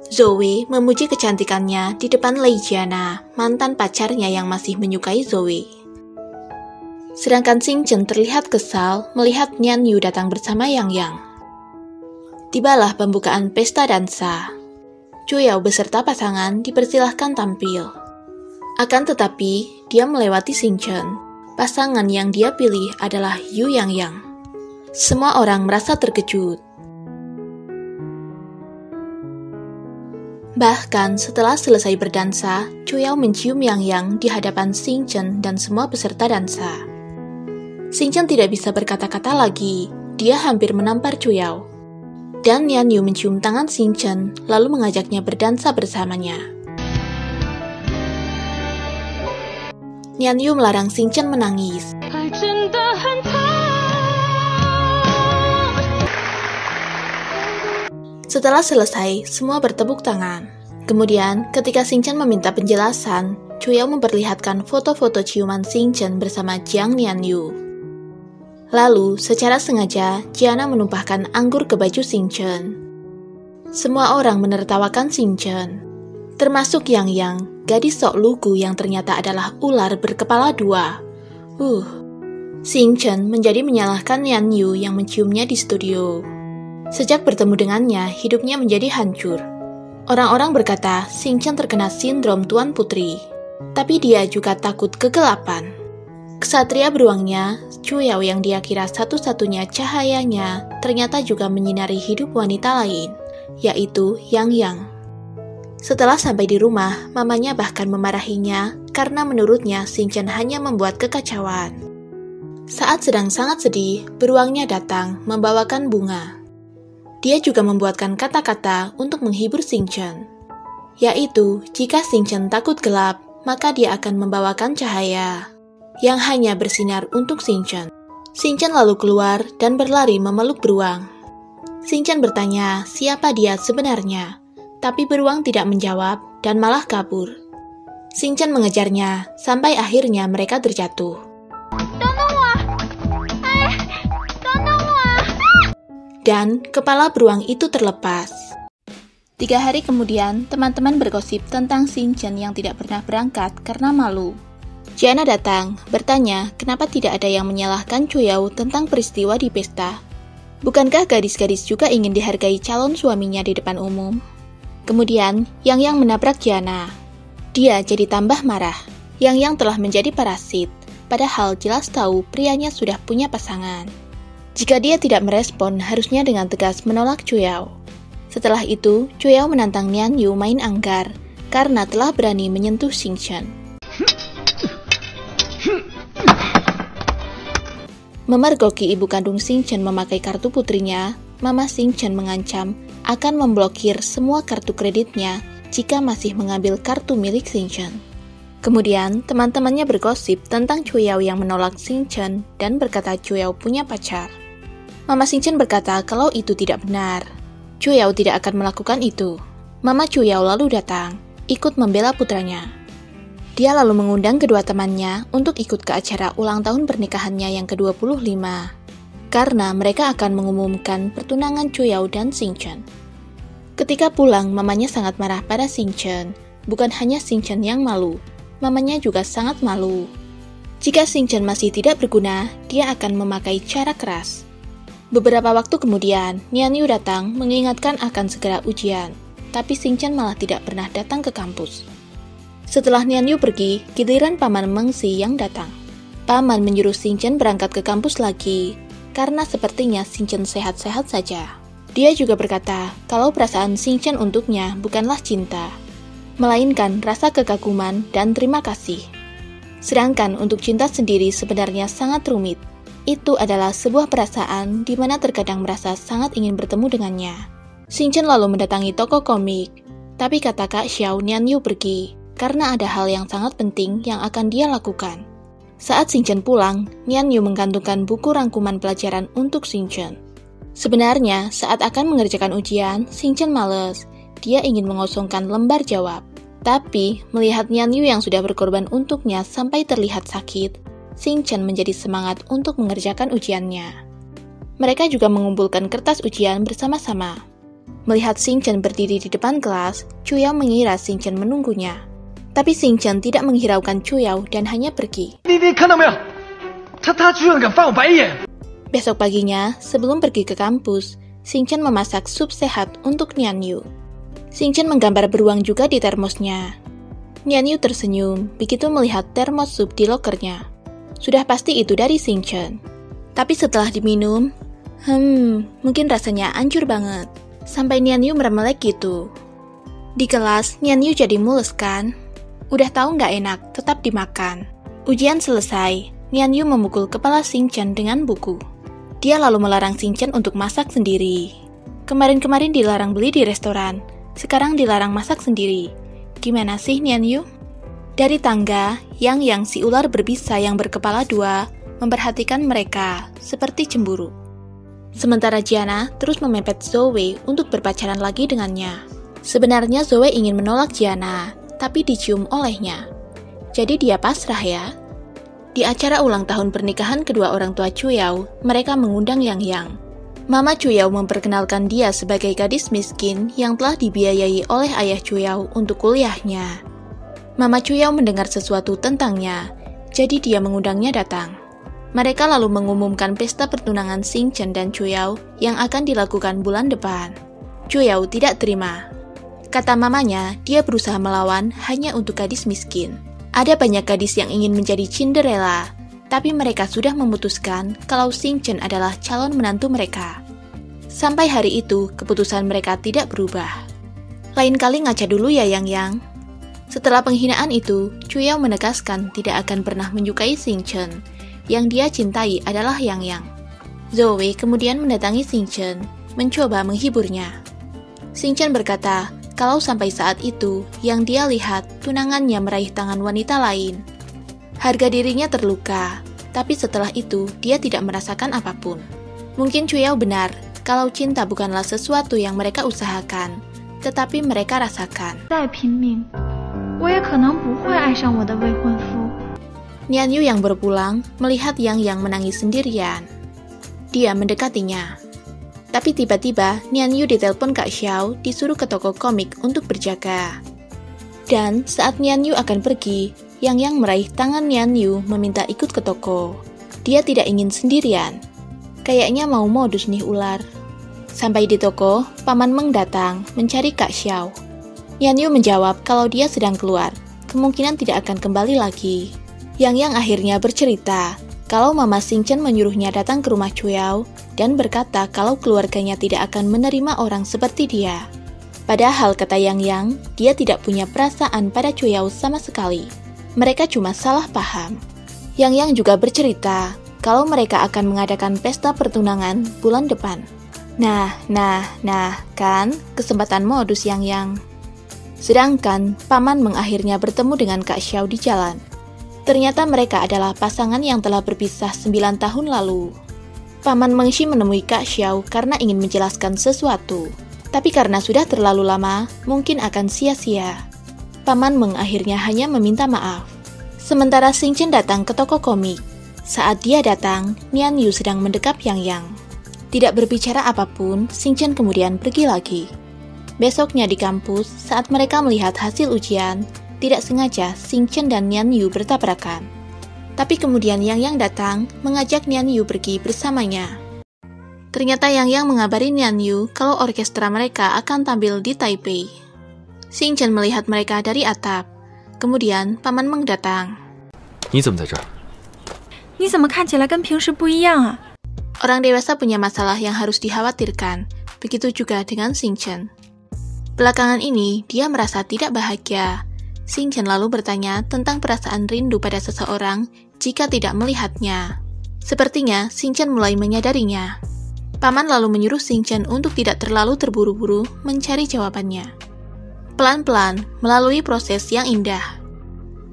Zoe memuji kecantikannya di depan Lei Jiana, mantan pacarnya yang masih menyukai Zoe. Sedangkan Xing Chen terlihat kesal melihat Nian Yu datang bersama Yang. Tibalah pembukaan pesta dansa. Chu Yao beserta pasangan dipersilahkan tampil. Akan tetapi, dia melewati Xing Chen. Pasangan yang dia pilih adalah Yu Yang. Semua orang merasa terkejut. Bahkan setelah selesai berdansa, Chu Yao mencium Yang di hadapan Xing Chen dan semua peserta dansa. Xing Chen tidak bisa berkata-kata lagi. Dia hampir menampar Chu Yao. Dan Nian Yu mencium tangan Xing Chen, lalu mengajaknya berdansa bersamanya. Nian Yu melarang Xing Chen menangis. Setelah selesai, semua bertepuk tangan. Kemudian, ketika Xing Chen meminta penjelasan, Chu Yao memperlihatkan foto-foto ciuman Xing Chen bersama Jiang Nian Yu. Lalu, secara sengaja, Jiana menumpahkan anggur ke baju Xing Chen. Semua orang menertawakan Xing Chen, termasuk Yang, gadis sok lugu yang ternyata adalah ular berkepala dua. Xing Chen menjadi menyalahkan Nian Yu yang menciumnya di studio. Sejak bertemu dengannya, hidupnya menjadi hancur. Orang-orang berkata Xing Chen terkena sindrom Tuan Putri, tapi dia juga takut kegelapan. Kesatria beruangnya, Chu Yao yang dia kira satu-satunya cahayanya, ternyata juga menyinari hidup wanita lain, yaitu Yang. Setelah sampai di rumah, mamanya bahkan memarahinya karena menurutnya Xing Chen hanya membuat kekacauan. Saat sedang sangat sedih, beruangnya datang membawakan bunga. Dia juga membuatkan kata-kata untuk menghibur Xing Chen, yaitu jika Xing Chen takut gelap, maka dia akan membawakan cahaya yang hanya bersinar untuk Xing Chen. Xing Chen lalu keluar dan berlari memeluk beruang. Xing Chen bertanya siapa dia sebenarnya, tapi beruang tidak menjawab dan malah kabur. Xing Chen mengejarnya sampai akhirnya mereka terjatuh. Dan kepala beruang itu terlepas. 3 hari kemudian, teman-teman bergosip tentang Xing Chen yang tidak pernah berangkat karena malu. Jiana datang, bertanya kenapa tidak ada yang menyalahkan Chu Yao tentang peristiwa di pesta. Bukankah gadis-gadis juga ingin dihargai calon suaminya di depan umum? Kemudian, Yang menabrak Jiana. Dia jadi tambah marah. Yang telah menjadi parasit, padahal jelas tahu prianya sudah punya pasangan. Jika dia tidak merespon, harusnya dengan tegas menolak Chu Yao. Setelah itu, Chu Yao menantang Nian Yu main anggar, karena telah berani menyentuh Xing Chen. Memergoki ibu kandung Xing Chen memakai kartu putrinya, Mama Xing Chen mengancam akan memblokir semua kartu kreditnya jika masih mengambil kartu milik Xing Chen. Kemudian, teman-temannya bergosip tentang Chu Yao yang menolak Xing Chen dan berkata Chu Yao punya pacar. Mama Xing Chen berkata kalau itu tidak benar. Chu Yao tidak akan melakukan itu. Mama Chu Yao lalu datang, ikut membela putranya. Dia lalu mengundang kedua temannya untuk ikut ke acara ulang tahun pernikahannya yang ke-25, karena mereka akan mengumumkan pertunangan Chu Yao dan Xing Chen. Ketika pulang, mamanya sangat marah pada Xing Chen. Bukan hanya Xing Chen yang malu, mamanya juga sangat malu. Jika Xingchen masih tidak berguna, dia akan memakai cara keras. Beberapa waktu kemudian, Nian Yu datang mengingatkan akan segera ujian, tapi Xingchen malah tidak pernah datang ke kampus. Setelah Nian Yu pergi, giliran Paman Mengxi yang datang. Paman menyuruh Xingchen berangkat ke kampus lagi, karena sepertinya Xingchen sehat-sehat saja. Dia juga berkata kalau perasaan Xingchen untuknya bukanlah cinta, melainkan rasa kekaguman dan terima kasih. Sedangkan untuk cinta sendiri sebenarnya sangat rumit. Itu adalah sebuah perasaan di mana terkadang merasa sangat ingin bertemu dengannya. Xingchen lalu mendatangi toko komik, tapi kata Kak Xiao, Nian Yu pergi karena ada hal yang sangat penting yang akan dia lakukan. Saat Xingchen pulang, Nian Yu menggantungkan buku rangkuman pelajaran untuk Xingchen. Sebenarnya, saat akan mengerjakan ujian, Xingchen malas. Dia ingin mengosongkan lembar jawab. Tapi, melihat Nian Yu yang sudah berkorban untuknya sampai terlihat sakit, Xingchen menjadi semangat untuk mengerjakan ujiannya. Mereka juga mengumpulkan kertas ujian bersama-sama. Melihat Xingchen berdiri di depan kelas, Chuyao mengira Xingchen menunggunya. Tapi Xingchen tidak menghiraukan Chuyao dan hanya pergi. Besok paginya, sebelum pergi ke kampus, Xingchen memasak sup sehat untuk Nian Yu. Xingchen menggambar beruang juga di termosnya. Nian Yu tersenyum begitu melihat termos sup di lokernya. Sudah pasti itu dari Xingchen. Tapi setelah diminum, mungkin rasanya hancur banget. Sampai Nian Yu meremelek gitu. Di kelas, Nian Yu jadi mules kan? Udah tahu nggak enak, tetap dimakan. Ujian selesai, Nian Yu memukul kepala Xingchen dengan buku. Dia lalu melarang Xingchen untuk masak sendiri. Kemarin-kemarin dilarang beli di restoran, sekarang dilarang masak sendiri. Gimana sih Nian Yu? Dari tangga, Yang si ular berbisa yang berkepala dua memperhatikan mereka seperti cemburu. Sementara Jiana terus memepet Zoe untuk berpacaran lagi dengannya. Sebenarnya Zoe ingin menolak Jiana, tapi dicium olehnya. Jadi dia pasrah ya. Di acara ulang tahun pernikahan kedua orang tua Chuyao, mereka mengundang Yang. Mama Chuyao memperkenalkan dia sebagai gadis miskin yang telah dibiayai oleh ayah Chuyao untuk kuliahnya. Mama Chuyao mendengar sesuatu tentangnya, jadi dia mengundangnya datang. Mereka lalu mengumumkan pesta pertunangan Xingchen dan Chuyao yang akan dilakukan bulan depan. Chuyao tidak terima. Kata mamanya, dia berusaha melawan hanya untuk gadis miskin. Ada banyak gadis yang ingin menjadi Cinderella, tapi mereka sudah memutuskan kalau Xingchen adalah calon menantu mereka. Sampai hari itu, keputusan mereka tidak berubah. Lain kali ngaca dulu ya Yang. Setelah penghinaan itu, Chuyao menegaskan tidak akan pernah menyukai Xingchen. Yang dia cintai adalah Yang. Zoe kemudian mendatangi Xingchen, mencoba menghiburnya. Xingchen berkata kalau sampai saat itu, yang dia lihat tunangannya meraih tangan wanita lain. Harga dirinya terluka, tapi setelah itu dia tidak merasakan apapun. Mungkin Chuyao benar, kalau cinta bukanlah sesuatu yang mereka usahakan, tetapi mereka rasakan. Nian Yu yang berpulang melihat Yang menangis sendirian. Dia mendekatinya. Tapi tiba-tiba Nian Yu ditelepon Kak Xiao disuruh ke toko komik untuk berjaga. Dan saat Nian Yu akan pergi, Yang meraih tangan Nian Yu meminta ikut ke toko. Dia tidak ingin sendirian. Kayaknya mau modus nih ular. Sampai di toko, Paman Meng datang mencari Kak Xiao. Nian Yu menjawab kalau dia sedang keluar, kemungkinan tidak akan kembali lagi. Yang akhirnya bercerita kalau Mama Xingchen menyuruhnya datang ke rumah Chuyao dan berkata kalau keluarganya tidak akan menerima orang seperti dia. Padahal kata Yang, dia tidak punya perasaan pada Chuyao sama sekali. Mereka cuma salah paham. Yang juga bercerita kalau mereka akan mengadakan pesta pertunangan bulan depan. Nah, kan kesempatan modus Yang. Sedangkan Paman Meng akhirnya bertemu dengan Kak Xiao di jalan. Ternyata mereka adalah pasangan yang telah berpisah 9 tahun lalu. Paman Mengxi menemui Kak Xiao karena ingin menjelaskan sesuatu. Tapi karena sudah terlalu lama, mungkin akan sia-sia. Paman Meng akhirnya hanya meminta maaf. Sementara Xingchen datang ke toko komik. Saat dia datang, Nian Yu sedang mendekap Yang. Tidak berbicara apapun, Xingchen kemudian pergi lagi. Besoknya di kampus, saat mereka melihat hasil ujian, tidak sengaja Xingchen dan Nian Yu bertabrakan. Tapi kemudian Yang Yang datang, mengajak Nian Yu pergi bersamanya. Ternyata Yang Yang mengabari Nian Yu kalau orkestra mereka akan tampil di Taipei. Xing Chen melihat mereka dari atap. Kemudian Paman Meng datang. 你怎么在这儿？ 你怎么看起来跟平时不一样啊？ Orang dewasa punya masalah yang harus dikhawatirkan. Begitu juga dengan Xing Chen. Belakangan ini, dia merasa tidak bahagia. Xing Chen lalu bertanya tentang perasaan rindu pada seseorang jika tidak melihatnya. Sepertinya Xing Chen mulai menyadarinya. Paman lalu menyuruh Xing Chen untuk tidak terlalu terburu-buru mencari jawabannya. Pelan-pelan, melalui proses yang indah.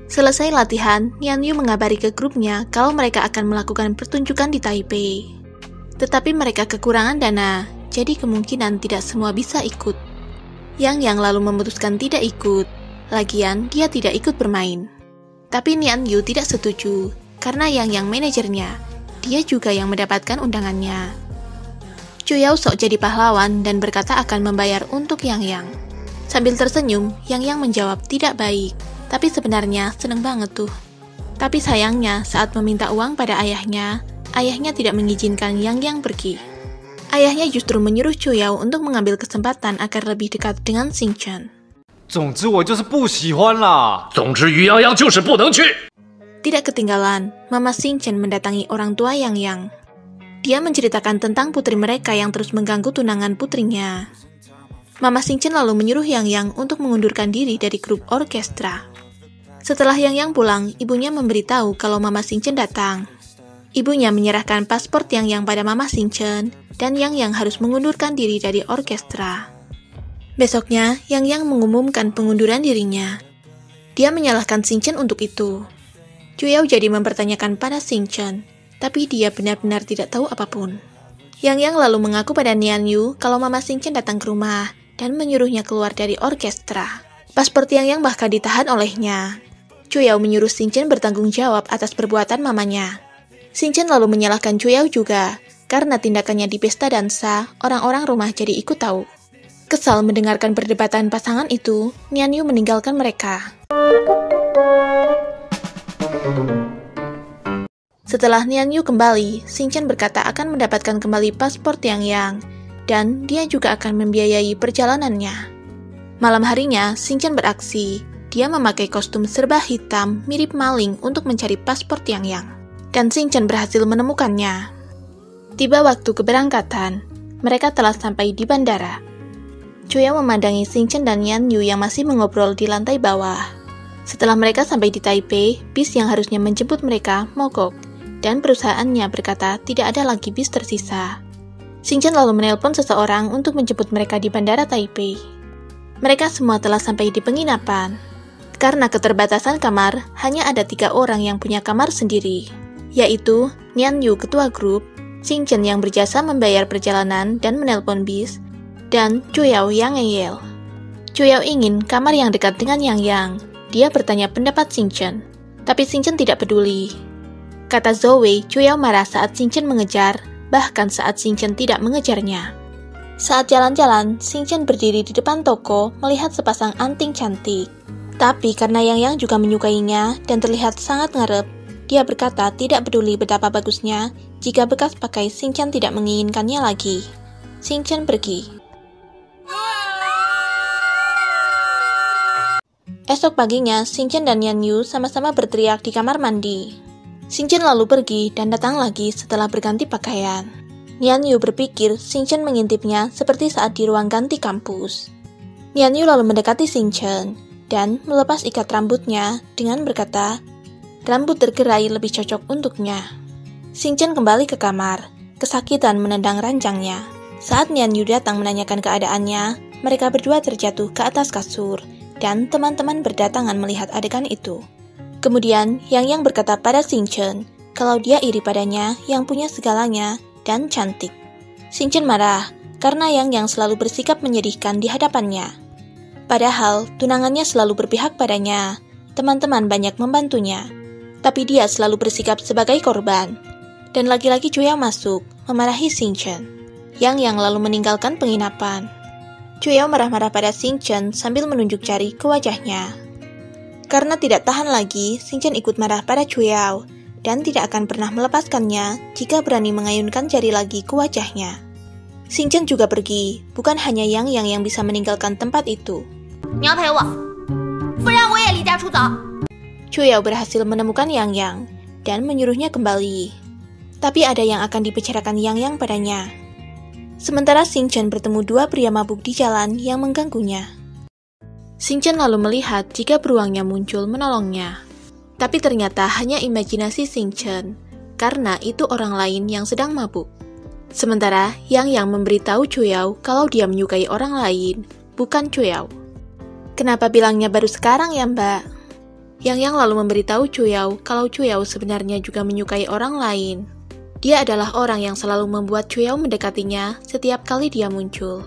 Selesai latihan, Nian Yu mengabari ke grupnya kalau mereka akan melakukan pertunjukan di Taipei. Tetapi mereka kekurangan dana, jadi kemungkinan tidak semua bisa ikut. Yang lalu memutuskan tidak ikut. Lagian, dia tidak ikut bermain. Tapi Nian Yu tidak setuju, karena Yang manajernya. Dia juga yang mendapatkan undangannya. Chu Yao sok jadi pahlawan dan berkata akan membayar untuk Yang. Sambil tersenyum, Yang menjawab tidak baik. Tapi sebenarnya seneng banget tuh. Tapi sayangnya saat meminta uang pada ayahnya tidak mengizinkan Yang pergi. Ayahnya justru menyuruh Chu Yao untuk mengambil kesempatan agar lebih dekat dengan Xing Chen. 总之我就是不喜欢啦。总之于洋洋就是不能去。 Tidak ketinggalan, Mama Xing Chen mendatangi orang tua Yang. Dia menceritakan tentang putri mereka yang terus mengganggu tunangan putrinya. Mama Xing Chen lalu menyuruh Yang untuk mengundurkan diri dari grup orkestra. Setelah Yang pulang, ibunya memberitahu kalau Mama Xing Chen datang. Ibunya menyerahkan paspor Yang pada Mama Xing Chen, dan Yang harus mengundurkan diri dari orkestra. Besoknya, Yang mengumumkan pengunduran dirinya. Dia menyalahkan Xing Chen untuk itu. Chu Yao jadi mempertanyakan pada Xing Chen, tapi dia benar-benar tidak tahu apapun. Yang lalu mengaku pada Nian Yu kalau Mama Xing Chen datang ke rumah dan menyuruhnya keluar dari orkestra. Paspor Yang bahkan ditahan olehnya. Chu Yao menyuruh Xing Chen bertanggung jawab atas perbuatan mamanya. Xing Chen lalu menyalahkan Chu Yao juga, karena tindakannya di pesta dansa, orang-orang rumah jadi ikut tahu. Kesal mendengarkan perdebatan pasangan itu, Nian Yu meninggalkan mereka. Setelah Nian Yu kembali, Xing Chen berkata akan mendapatkan kembali paspor Yang, dan dia juga akan membiayai perjalanannya. Malam harinya, Xing Chen beraksi. Dia memakai kostum serba hitam mirip maling untuk mencari paspor Yang. Dan Xing Chen berhasil menemukannya. Tiba waktu keberangkatan, mereka telah sampai di bandara. Chu Yao memandangi Xing Chen dan Nian Yu yang masih mengobrol di lantai bawah. Setelah mereka sampai di Taipei, bis yang harusnya menjemput mereka mogok, dan perusahaannya berkata tidak ada lagi bis tersisa. Xing Chen lalu menelpon seseorang untuk menjemput mereka di bandara Taipei. Mereka semua telah sampai di penginapan. Karena keterbatasan kamar, hanya ada 3 orang yang punya kamar sendiri, yaitu Nian Yu ketua grup, Xing Chen yang berjasa membayar perjalanan dan menelpon bis, dan Chu Yao yang ngeyel. Chu Yao ingin kamar yang dekat dengan Yang. Dia bertanya pendapat Xing Chen, tapi Xing Chen tidak peduli. Kata Zoe, Chu Yao marah saat Xing Chen mengejar, bahkan saat Xing Chen tidak mengejarnya. Saat jalan-jalan, Xing Chen berdiri di depan toko melihat sepasang anting cantik. Tapi karena Yang juga menyukainya dan terlihat sangat ngarep, dia berkata tidak peduli betapa bagusnya jika bekas pakai Xing Chen tidak menginginkannya lagi. Xing Chen pergi. Esok paginya, Xing Chen dan Nian Yu sama-sama berteriak di kamar mandi. Xing Chen lalu pergi dan datang lagi setelah berganti pakaian. Nian Yu berpikir Xing Chen mengintipnya seperti saat di ruang ganti kampus. Nian Yu lalu mendekati Xing Chen dan melepas ikat rambutnya dengan berkata, rambut tergerai lebih cocok untuknya. Xing Chen kembali ke kamar, kesakitan menendang ranjangnya. Saat Nian Yu datang menanyakan keadaannya, mereka berdua terjatuh ke atas kasur, dan teman-teman berdatangan melihat adegan itu. Kemudian, Yang berkata pada Xing Chen, kalau dia iri padanya yang punya segalanya dan cantik. Xing Chen marah, karena Yang selalu bersikap menyedihkan di hadapannya. Padahal, tunangannya selalu berpihak padanya, teman-teman banyak membantunya, tapi dia selalu bersikap sebagai korban. Dan lagi-lagi Chu Yao masuk, memarahi Xing Chen. Yang lalu meninggalkan penginapan. Chu Yao marah-marah pada Xing Chen sambil menunjuk jari ke wajahnya. Karena tidak tahan lagi, Xing Chen ikut marah pada Chu Yao, dan tidak akan pernah melepaskannya jika berani mengayunkan jari lagi ke wajahnya. Xingchen juga pergi, bukan hanya Yang yang bisa meninggalkan tempat itu. Chuyao berhasil menemukan Yang dan menyuruhnya kembali. Tapi ada yang akan dibicarakan Yang padanya. Sementara Xingchen bertemu dua pria mabuk di jalan yang mengganggunya. Xingchen lalu melihat jika beruangnya muncul menolongnya. Tapi ternyata hanya imajinasi Xingchen, karena itu orang lain yang sedang mabuk. Sementara Yang memberitahu Chuyao kalau dia menyukai orang lain, bukan Chuyao. Kenapa bilangnya baru sekarang ya, Mbak? Yang lalu memberitahu Chuyao kalau Chuyao sebenarnya juga menyukai orang lain. Dia adalah orang yang selalu membuat Chuyao mendekatinya setiap kali dia muncul.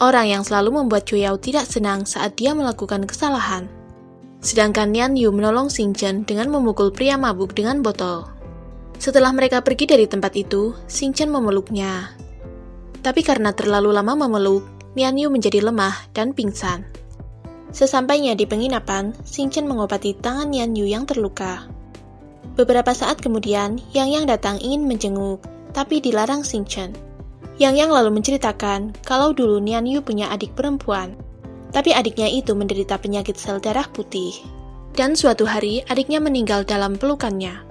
Orang yang selalu membuat Chuyao tidak senang saat dia melakukan kesalahan. Sedangkan Nian Yu menolong Xingchen dengan memukul pria mabuk dengan botol. Setelah mereka pergi dari tempat itu, Xingchen memeluknya. Tapi karena terlalu lama memeluk, Nian Yu menjadi lemah dan pingsan. Sesampainya di penginapan, Xingchen mengobati tangan Nian Yu yang terluka. Beberapa saat kemudian, Yang datang ingin menjenguk, tapi dilarang Xingchen. Yang lalu menceritakan kalau dulu Nian Yu punya adik perempuan, tapi adiknya itu menderita penyakit sel darah putih. Dan suatu hari, adiknya meninggal dalam pelukannya.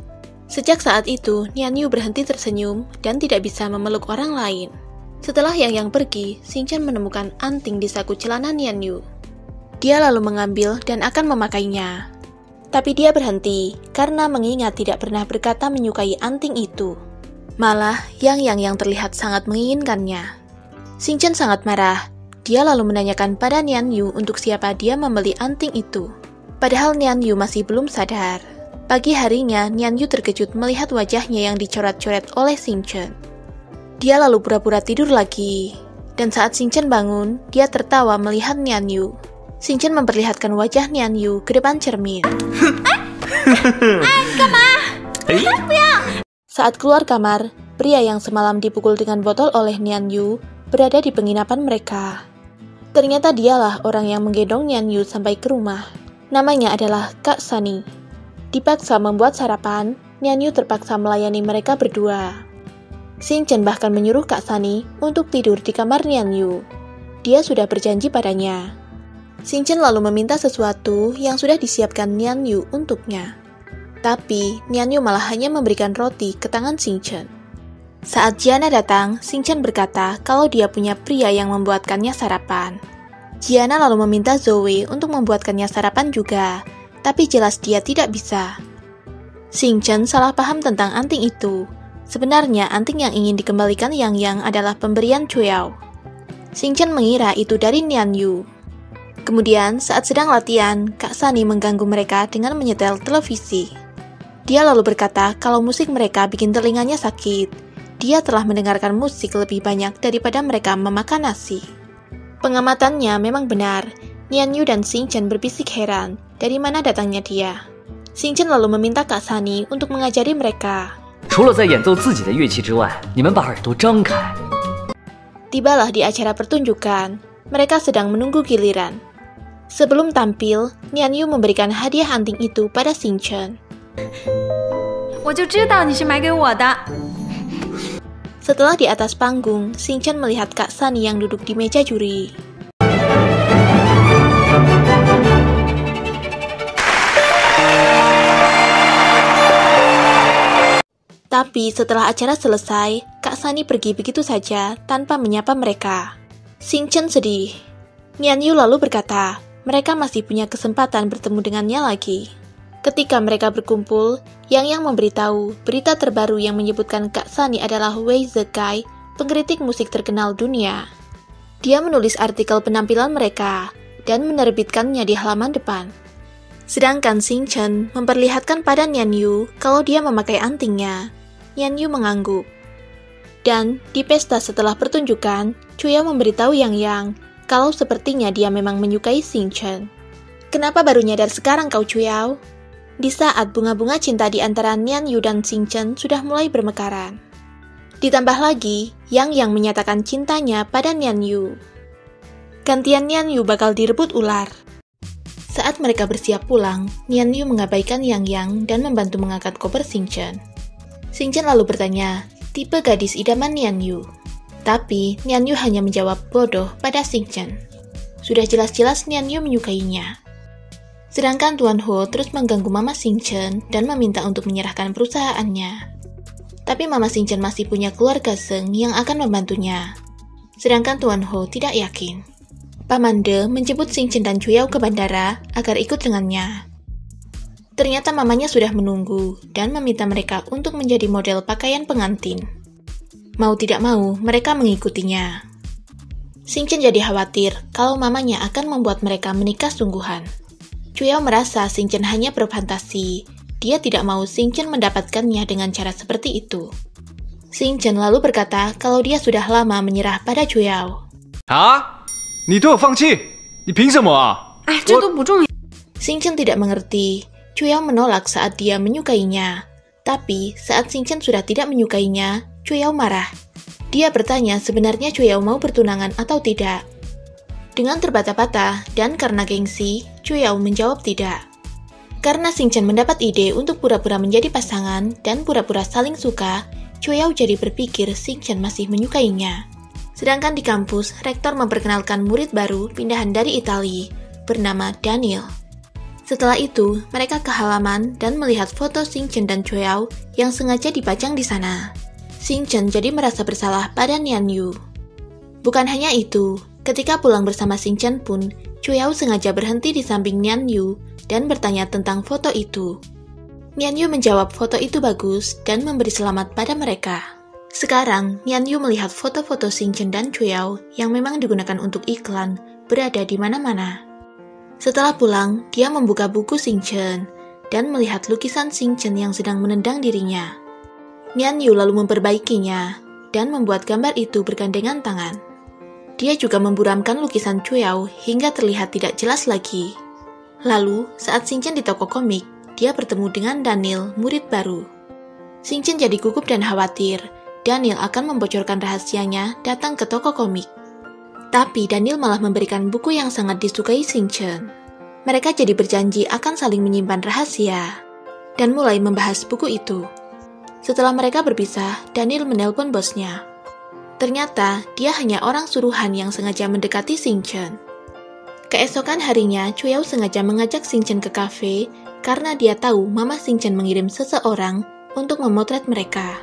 Sejak saat itu, Nian Yu berhenti tersenyum dan tidak bisa memeluk orang lain. Setelah Yang pergi, Xingchen menemukan anting di saku celana Nian Yu. Dia lalu mengambil dan akan memakainya. Tapi dia berhenti karena mengingat tidak pernah berkata menyukai anting itu. Malah yang terlihat sangat menginginkannya. Xingchen sangat marah. Dia lalu menanyakan pada Nian Yu untuk siapa dia membeli anting itu. Padahal Nian Yu masih belum sadar. Pagi harinya, Nian Yu terkejut melihat wajahnya yang dicoret-coret oleh Xingchen. Dia lalu pura-pura tidur lagi. Dan saat Xingchen bangun, dia tertawa melihat Nian Yu. Xingchen memperlihatkan wajah Nian Yu ke depan cermin. Saat keluar kamar, pria yang semalam dipukul dengan botol oleh Nian Yu berada di penginapan mereka. Ternyata dialah orang yang menggendong Nian Yu sampai ke rumah. Namanya adalah Kak Sunny. Dipaksa membuat sarapan, Nian Yu terpaksa melayani mereka berdua. Xingchen bahkan menyuruh Kak Sunny untuk tidur di kamar Nian Yu. Dia sudah berjanji padanya. Xingchen lalu meminta sesuatu yang sudah disiapkan Nian Yu untuknya. Tapi, Nian Yu malah hanya memberikan roti ke tangan Xingchen. Saat Jiana datang, Xingchen berkata kalau dia punya pria yang membuatkannya sarapan. Jiana lalu meminta Zoe untuk membuatkannya sarapan juga, tapi jelas dia tidak bisa. Xingchen salah paham tentang anting itu. Sebenarnya anting yang ingin dikembalikan Yang adalah pemberian Chuyao. Xingchen mengira itu dari Nian Yu. Kemudian, saat sedang latihan, Kak Sunny mengganggu mereka dengan menyetel televisi. Dia lalu berkata kalau musik mereka bikin telinganya sakit. Dia telah mendengarkan musik lebih banyak daripada mereka memakan nasi. Pengamatannya memang benar. Nian Yu dan Xingchen berbisik heran dari mana datangnya dia. Xingchen lalu meminta Kak Sunny untuk mengajari mereka. 除了在演奏自己的乐器之外，你们把耳朵张开。 Tibalah di acara pertunjukan. Mereka sedang menunggu giliran. Sebelum tampil, Nian Yu memberikan hadiah anting itu pada Xingchen. 我就知道你是买给我的。 Setelah di atas panggung, Xingchen melihat Kak Sunny yang duduk di meja juri. Tapi setelah acara selesai, Kak Sunny pergi begitu saja tanpa menyapa mereka. Xingchen sedih. Nian Yu lalu berkata, mereka masih punya kesempatan bertemu dengannya lagi. Ketika mereka berkumpul, Yang memberitahu berita terbaru yang menyebutkan Kak Sunny adalah Wei Zekai, pengkritik musik terkenal dunia. Dia menulis artikel penampilan mereka dan menerbitkannya di halaman depan. Sedangkan Xingchen memperlihatkan pada Nian Yu kalau dia memakai antingnya. Nian Yu mengangguk. Dan di pesta setelah pertunjukan, Chuyao memberitahu Yang kalau sepertinya dia memang menyukai Xingchen. Kenapa baru nyadar sekarang kau, Chuyao? Di saat bunga-bunga cinta di antara Nian Yu dan Xingchen sudah mulai bermekaran. Ditambah lagi, Yang menyatakan cintanya pada Nian Yu. Gantian Nian Yu bakal direbut ular. Saat mereka bersiap pulang, Nian Yu mengabaikan Yang Yang dan membantu mengangkat koper Xingchen. Xingchen lalu bertanya, tipe gadis idaman Nian Yu. Tapi Nian Yu hanya menjawab bodoh pada Xingchen. Sudah jelas-jelas Nian Yu menyukainya. Sedangkan Tuan Ho terus mengganggu Mama Xingchen dan meminta untuk menyerahkan perusahaannya. Tapi Mama Xingchen masih punya keluarga Zheng yang akan membantunya. Sedangkan Tuan Ho tidak yakin. Paman De menjemput Xingchen dan Chuyao ke bandara agar ikut dengannya. Ternyata mamanya sudah menunggu dan meminta mereka untuk menjadi model pakaian pengantin. Mau tidak mau, mereka mengikutinya. Xingchen jadi khawatir kalau mamanya akan membuat mereka menikah sungguhan. Chuyao merasa Xingchen hanya berfantasi. Dia tidak mau Xingchen mendapatkannya dengan cara seperti itu. Xingchen lalu berkata kalau dia sudah lama menyerah pada Chuyao. Ah? 你对我放弃？你凭什么啊？哎，这都不重要。 Xingchen tidak mengerti. Chuyao menolak saat dia menyukainya. Tapi saat Xingchen sudah tidak menyukainya, Chuyao marah. Dia bertanya sebenarnya Chuyao mau bertunangan atau tidak. Dengan terbata-bata dan karena gengsi, Chuyao menjawab tidak. Karena Xingchen mendapat ide untuk pura-pura menjadi pasangan dan pura-pura saling suka, Chuyao jadi berpikir Xingchen masih menyukainya. Sedangkan di kampus, rektor memperkenalkan murid baru pindahan dari Italia, bernama Daniel. Setelah itu, mereka ke halaman dan melihat foto Xingchen dan Chuyao yang sengaja dipajang di sana. Xingchen jadi merasa bersalah pada Nian Yu. Bukan hanya itu, ketika pulang bersama Xingchen pun, Chuyao sengaja berhenti di samping Nian Yu dan bertanya tentang foto itu. Nian Yu menjawab foto itu bagus dan memberi selamat pada mereka. Sekarang, Nian Yu melihat foto-foto Xingchen dan Chuyao yang memang digunakan untuk iklan berada di mana-mana. Setelah pulang, dia membuka buku Xingchen dan melihat lukisan Xingchen yang sedang menendang dirinya. Nian Yu lalu memperbaikinya dan membuat gambar itu bergandengan tangan. Dia juga memburamkan lukisan Chuyao hingga terlihat tidak jelas lagi. Lalu, saat Xingchen di toko komik, dia bertemu dengan Daniel, murid baru. Xingchen jadi gugup dan khawatir. Daniel akan membocorkan rahasianya datang ke toko komik. Tapi Daniel malah memberikan buku yang sangat disukai Xingchen. Mereka jadi berjanji akan saling menyimpan rahasia dan mulai membahas buku itu. Setelah mereka berpisah, Daniel menelpon bosnya. Ternyata, dia hanya orang suruhan yang sengaja mendekati Xingchen. Keesokan harinya, Chuyao sengaja mengajak Xingchen ke kafe karena dia tahu Mama Xingchen mengirim seseorang untuk memotret mereka.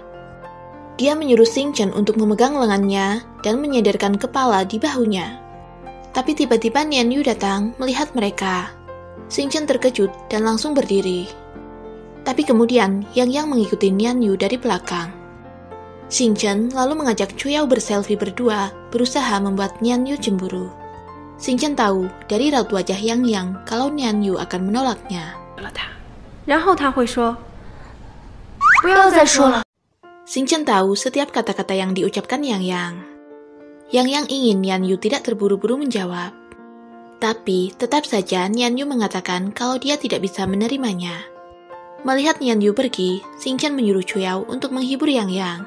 Dia menyuruh Xingchen untuk memegang lengannya dan menyandarkan kepala di bahunya. Tapi tiba-tiba Nian Yu datang melihat mereka. Xingchen terkejut dan langsung berdiri. Tapi kemudian Yang mengikuti Nian Yu dari belakang. Xingchen lalu mengajak Chuyao berselfie berdua, berusaha membuat Nian Yu cemburu. Xingchen tahu dari raut wajah Yang kalau Nian Yu akan menolaknya. 然后他会说，不要再说了。 Xingchen tahu setiap kata-kata yang diucapkan Yang ingin Nian Yu tidak terburu-buru menjawab. Tapi tetap saja Nian Yu mengatakan kalau dia tidak bisa menerimanya. Melihat Nian Yu pergi, Xingchen menyuruh Chuyao untuk menghibur Yang.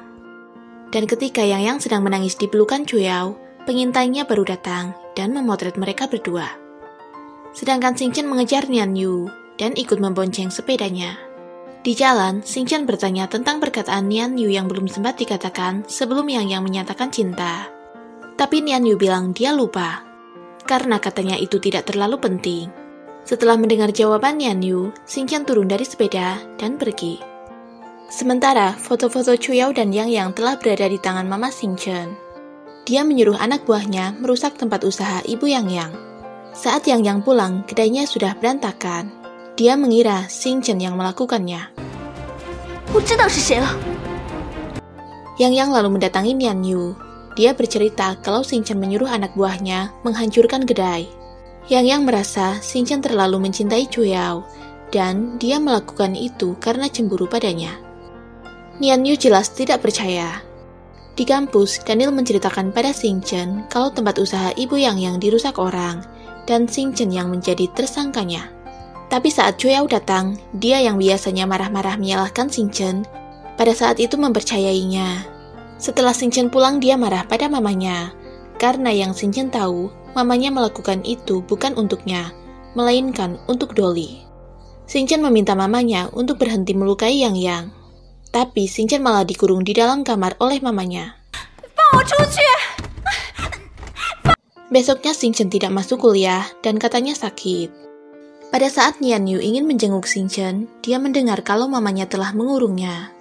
Dan ketika Yang sedang menangis di pelukan Chuyao, pengintainya baru datang dan memotret mereka berdua. Sedangkan Xingchen mengejar Nian Yu dan ikut membonceng sepedanya. Di jalan, Xingchen bertanya tentang perkataan Nian Yu yang belum sempat dikatakan sebelum Yang menyatakan cinta. Tapi Nian Yu bilang dia lupa, karena katanya itu tidak terlalu penting. Setelah mendengar jawaban Nian Yu, Xingchen turun dari sepeda dan pergi. Sementara, foto-foto Chuyao dan Yang telah berada di tangan Mama Xingchen. Dia menyuruh anak buahnya merusak tempat usaha ibu Yang. Saat Yang pulang, kedainya sudah berantakan. Dia mengira Xingchen yang melakukannya. 我知道是谁了。 Yang lalu mendatangi Nian Yu. Dia bercerita kalau Xingchen menyuruh anak buahnya menghancurkan kedai. Yang merasa Xingchen terlalu mencintai Chuyao dan dia melakukan itu karena cemburu padanya. Nian Yu jelas tidak percaya. Di kampus, Daniel menceritakan pada Xingchen kalau tempat usaha ibu Yang dirusak orang dan Xingchen yang menjadi tersangkanya. Tapi saat Chuyao datang, dia yang biasanya marah-marah menyalahkan Xingchen, pada saat itu mempercayainya. Setelah Xingchen pulang, dia marah pada mamanya, karena yang Xingchen tahu, mamanya melakukan itu bukan untuknya, melainkan untuk Dolly. Xingchen meminta mamanya untuk berhenti melukai Yang. Tapi Xingchen malah dikurung di dalam kamar oleh mamanya. Besoknya Xingchen tidak masuk kuliah dan katanya sakit. Pada saat Nian Yu ingin menjenguk Xingchen, dia mendengar kalau mamanya telah mengurungnya.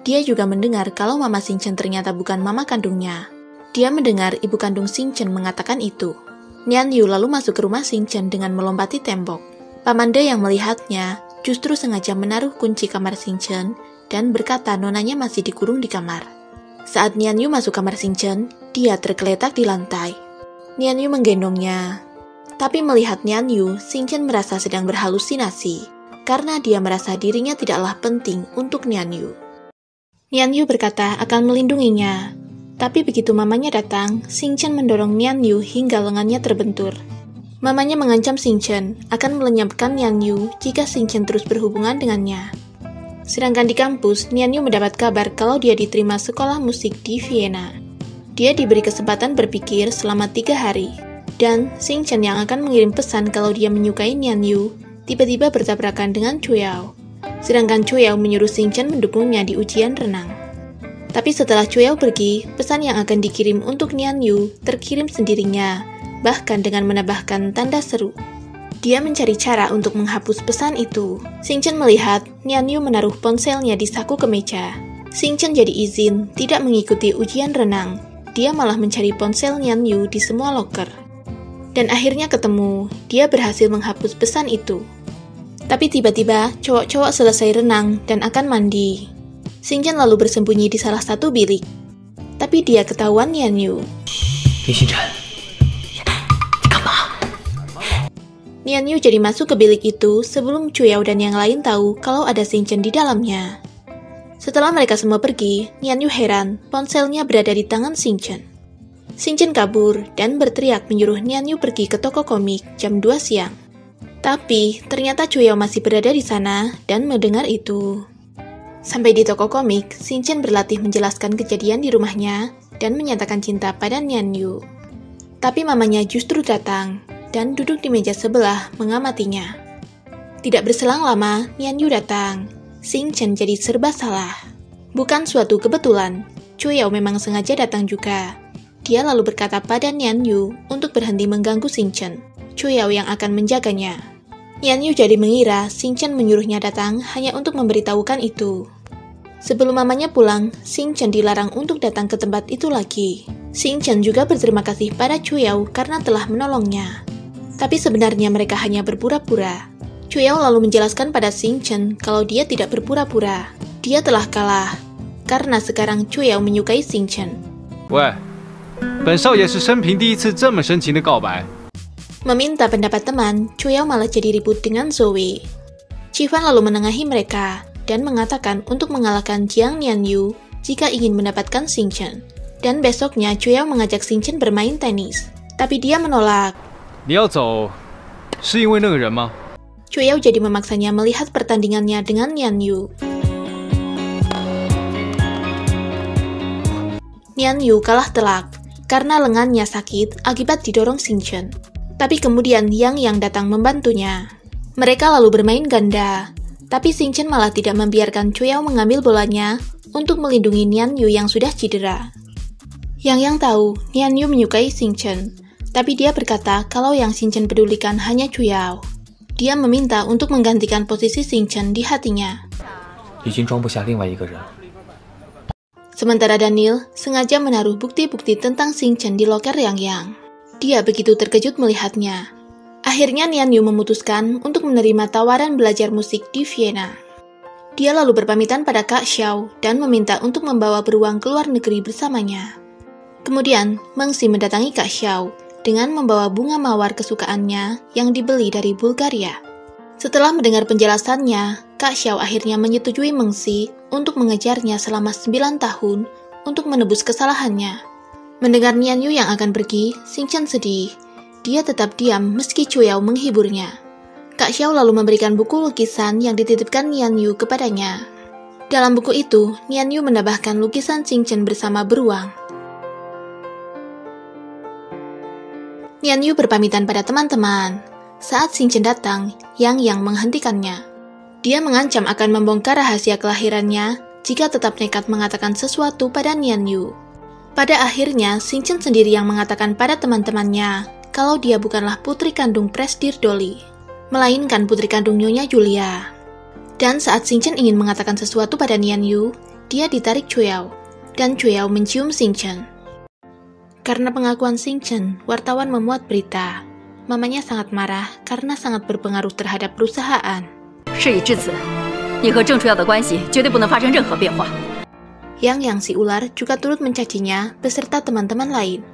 Dia juga mendengar kalau mama Xingchen ternyata bukan mama kandungnya. Dia mendengar ibu kandung Xingchen mengatakan itu. Nian Yu lalu masuk ke rumah Xingchen dengan melompati tembok. Pamanda yang melihatnya justru sengaja menaruh kunci kamar Xingchen dan berkata nonanya masih dikurung di kamar. Saat Nian Yu masuk kamar Xingchen, dia tergeletak di lantai. Nian Yu menggendongnya. Tapi melihat Nian Yu, Xingchen merasa sedang berhalusinasi karena dia merasa dirinya tidaklah penting untuk Nian Yu. Nian Yu berkata akan melindunginya, tapi begitu mamanya datang, Xingchen mendorong Nian Yu hingga lengannya terbentur. Mamanya mengancam Xingchen akan melenyapkan Nian Yu jika Xingchen terus berhubungan dengannya. Sedangkan di kampus, Nian Yu mendapat kabar kalau dia diterima sekolah musik di Vienna. Dia diberi kesempatan berpikir selama 3 hari, dan Xingchen yang akan mengirim pesan kalau dia menyukai Nian Yu, tiba-tiba bertabrakan dengan Chuyao. Sedangkan Chuyao menyuruh Xingchen mendukungnya di ujian renang. Tapi setelah Chuyao pergi, pesan yang akan dikirim untuk Nian Yu terkirim sendirinya, bahkan dengan menambahkan tanda seru. Dia mencari cara untuk menghapus pesan itu. Xingchen melihat Nian Yu menaruh ponselnya di saku kemeja. Xingchen jadi izin tidak mengikuti ujian renang. Dia malah mencari ponsel Nian Yu di semua loker. Dan akhirnya ketemu, dia berhasil menghapus pesan itu. Tapi tiba-tiba, cowok-cowok selesai renang dan akan mandi. Xingchen lalu bersembunyi di salah satu bilik. Tapi dia ketahuan Nian Yu. Nian Yu jadi masuk ke bilik itu sebelum Chuyao dan yang lain tahu kalau ada Xingchen di dalamnya. Setelah mereka semua pergi, Nian Yu heran ponselnya berada di tangan Xingchen. Xingchen kabur dan berteriak menyuruh Nian Yu pergi ke toko komik jam 2 siang. Tapi ternyata Chuyao masih berada di sana dan mendengar itu. Sampai di toko komik, Xingchen berlatih menjelaskan kejadian di rumahnya dan menyatakan cinta pada Nian Yu. Tapi mamanya justru datang dan duduk di meja sebelah mengamatinya. Tidak berselang lama, Nian Yu datang. Xingchen jadi serba salah. Bukan suatu kebetulan, Chuyao memang sengaja datang juga. Dia lalu berkata pada Nian Yu untuk berhenti mengganggu Xingchen. Chuyao yang akan menjaganya. Nian Yu jadi mengira Xingchen menyuruhnya datang hanya untuk memberitahukan itu. Sebelum mamanya pulang, Xingchen dilarang untuk datang ke tempat itu lagi. Xingchen juga berterima kasih pada Chuyao karena telah menolongnya. Tapi sebenarnya mereka hanya berpura-pura. Chuyao lalu menjelaskan pada Xingchen kalau dia tidak berpura-pura. Dia telah kalah, karena sekarang Chuyao menyukai Xingchen. 喂，本少爷是生平第一次这么深情的告白。 Meminta pendapat teman, Chuyao malah jadi ribut dengan Zoe. Chivan lalu menengahi mereka dan mengatakan untuk mengalahkan Jiang Nian Yu jika ingin mendapatkan Xingchen. Dan besoknya Chuyao mengajak Xingchen bermain tenis, tapi dia menolak. 你要走，是因为那个人吗？ Chuyao jadi memaksanya melihat pertandingannya dengan Nian Yu. Nian Yu kalah telak karena lengannya sakit akibat didorong Xingchen. Tapi kemudian Yang datang membantunya. Mereka lalu bermain ganda, tapi Xingchen malah tidak membiarkan Chuyao mengambil bolanya untuk melindungi Nian Yu yang sudah cedera. Yang tahu Nian Yu menyukai Xingchen, tapi dia berkata kalau yang Xingchen pedulikan hanya Chuyao. Dia meminta untuk menggantikan posisi Xingchen di hatinya. Sementara Daniel sengaja menaruh bukti-bukti tentang Xingchen di loker Yang. Dia begitu terkejut melihatnya. Akhirnya Nian Yu memutuskan untuk menerima tawaran belajar musik di Vienna. Dia lalu berpamitan pada Kak Xiao dan meminta untuk membawa beruang ke luar negeri bersamanya. Kemudian, Mengxi mendatangi Kak Xiao dengan membawa bunga mawar kesukaannya yang dibeli dari Bulgaria. Setelah mendengar penjelasannya, Kak Xiao akhirnya menyetujui Mengxi untuk mengejarnya selama 9 tahun untuk menebus kesalahannya. Mendengar Nian Yu yang akan pergi, Xingchen sedih. Dia tetap diam meski Chuyao menghiburnya. Kak Xiao lalu memberikan buku lukisan yang dititipkan Nian Yu kepadanya. Dalam buku itu, Nian Yu menambahkan lukisan Xingchen bersama beruang. Nian Yu berpamitan pada teman-teman. Saat Xingchen datang, Yang menghentikannya. Dia mengancam akan membongkar rahasia kelahirannya jika tetap nekat mengatakan sesuatu pada Nian Yu. Pada akhirnya, Xingchen sendiri yang mengatakan pada teman-temannya kalau dia bukanlah putri kandung Presdir Dolly, melainkan putri kandung Nyonya Julia. Dan saat Xingchen ingin mengatakan sesuatu pada Nian Yu, dia ditarik Chuyao, dan Chuyao mencium Xingchen. Karena pengakuan Xingchen, wartawan memuat berita. Mamanya sangat marah karena sangat berpengaruh terhadap perusahaan. 事已至此，你和郑楚耀的关系绝对不能发生任何变化。Yang si ular juga turut mencacinya beserta teman-teman lain.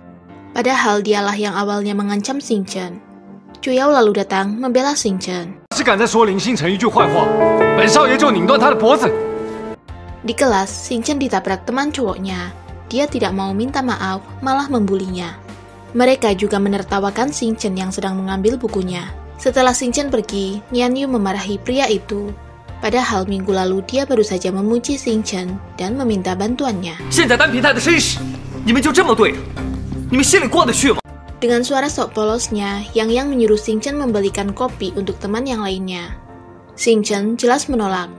Padahal dialah yang awalnya mengancam Xingchen. Chuyao lalu datang membela Xingchen. 是敢再说林星辰一句坏话，本少爷就拧断他的脖子。 Di kelas, Xingchen ditabrak teman cowoknya. Dia tidak mau minta maaf, malah membulinya. Mereka juga menertawakan Xingchen yang sedang mengambil bukunya. Setelah Xingchen pergi, Nian Yu memarahi pria itu. Padahal minggu lalu dia baru saja memuji Xingchen dan meminta bantuannya. 现在单平台的身世，你们就这么对着？你们心里过得去吗？ Dengan suara sok polosnya, Yang menyuruh Xingchen membelikan kopi untuk teman yang lainnya. Xingchen jelas menolak.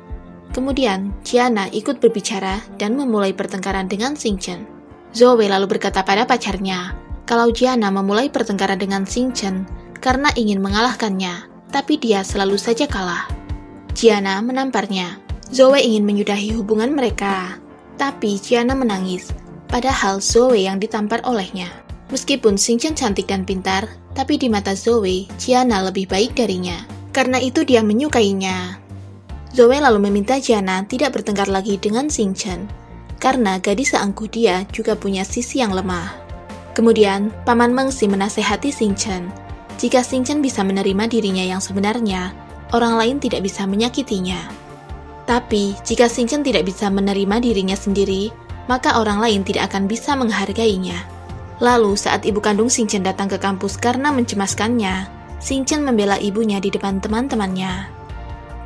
Kemudian, Gianna ikut berbicara dan memulai pertengkaran dengan Xingchen. Zoe lalu berkata pada pacarnya, kalau Gianna memulai pertengkaran dengan Xingchen karena ingin mengalahkannya, tapi dia selalu saja kalah. Gianna menamparnya. Zoe ingin menyudahi hubungan mereka, tapi Gianna menangis, padahal Zoe yang ditampar olehnya. Meskipun Xingchen cantik dan pintar, tapi di mata Zoe, Gianna lebih baik darinya. Karena itu dia menyukainya. Zoe lalu meminta Gianna tidak bertengkar lagi dengan Xingchen, karena gadis seangkuh dia juga punya sisi yang lemah. Kemudian, Paman Mengxi menasehati Xingchen. Jika Xingchen bisa menerima dirinya yang sebenarnya, orang lain tidak bisa menyakitinya. Tapi, jika Xingchen tidak bisa menerima dirinya sendiri, maka orang lain tidak akan bisa menghargainya. Lalu, saat ibu kandung Xingchen datang ke kampus karena mencemaskannya, Xingchen membela ibunya di depan teman-temannya.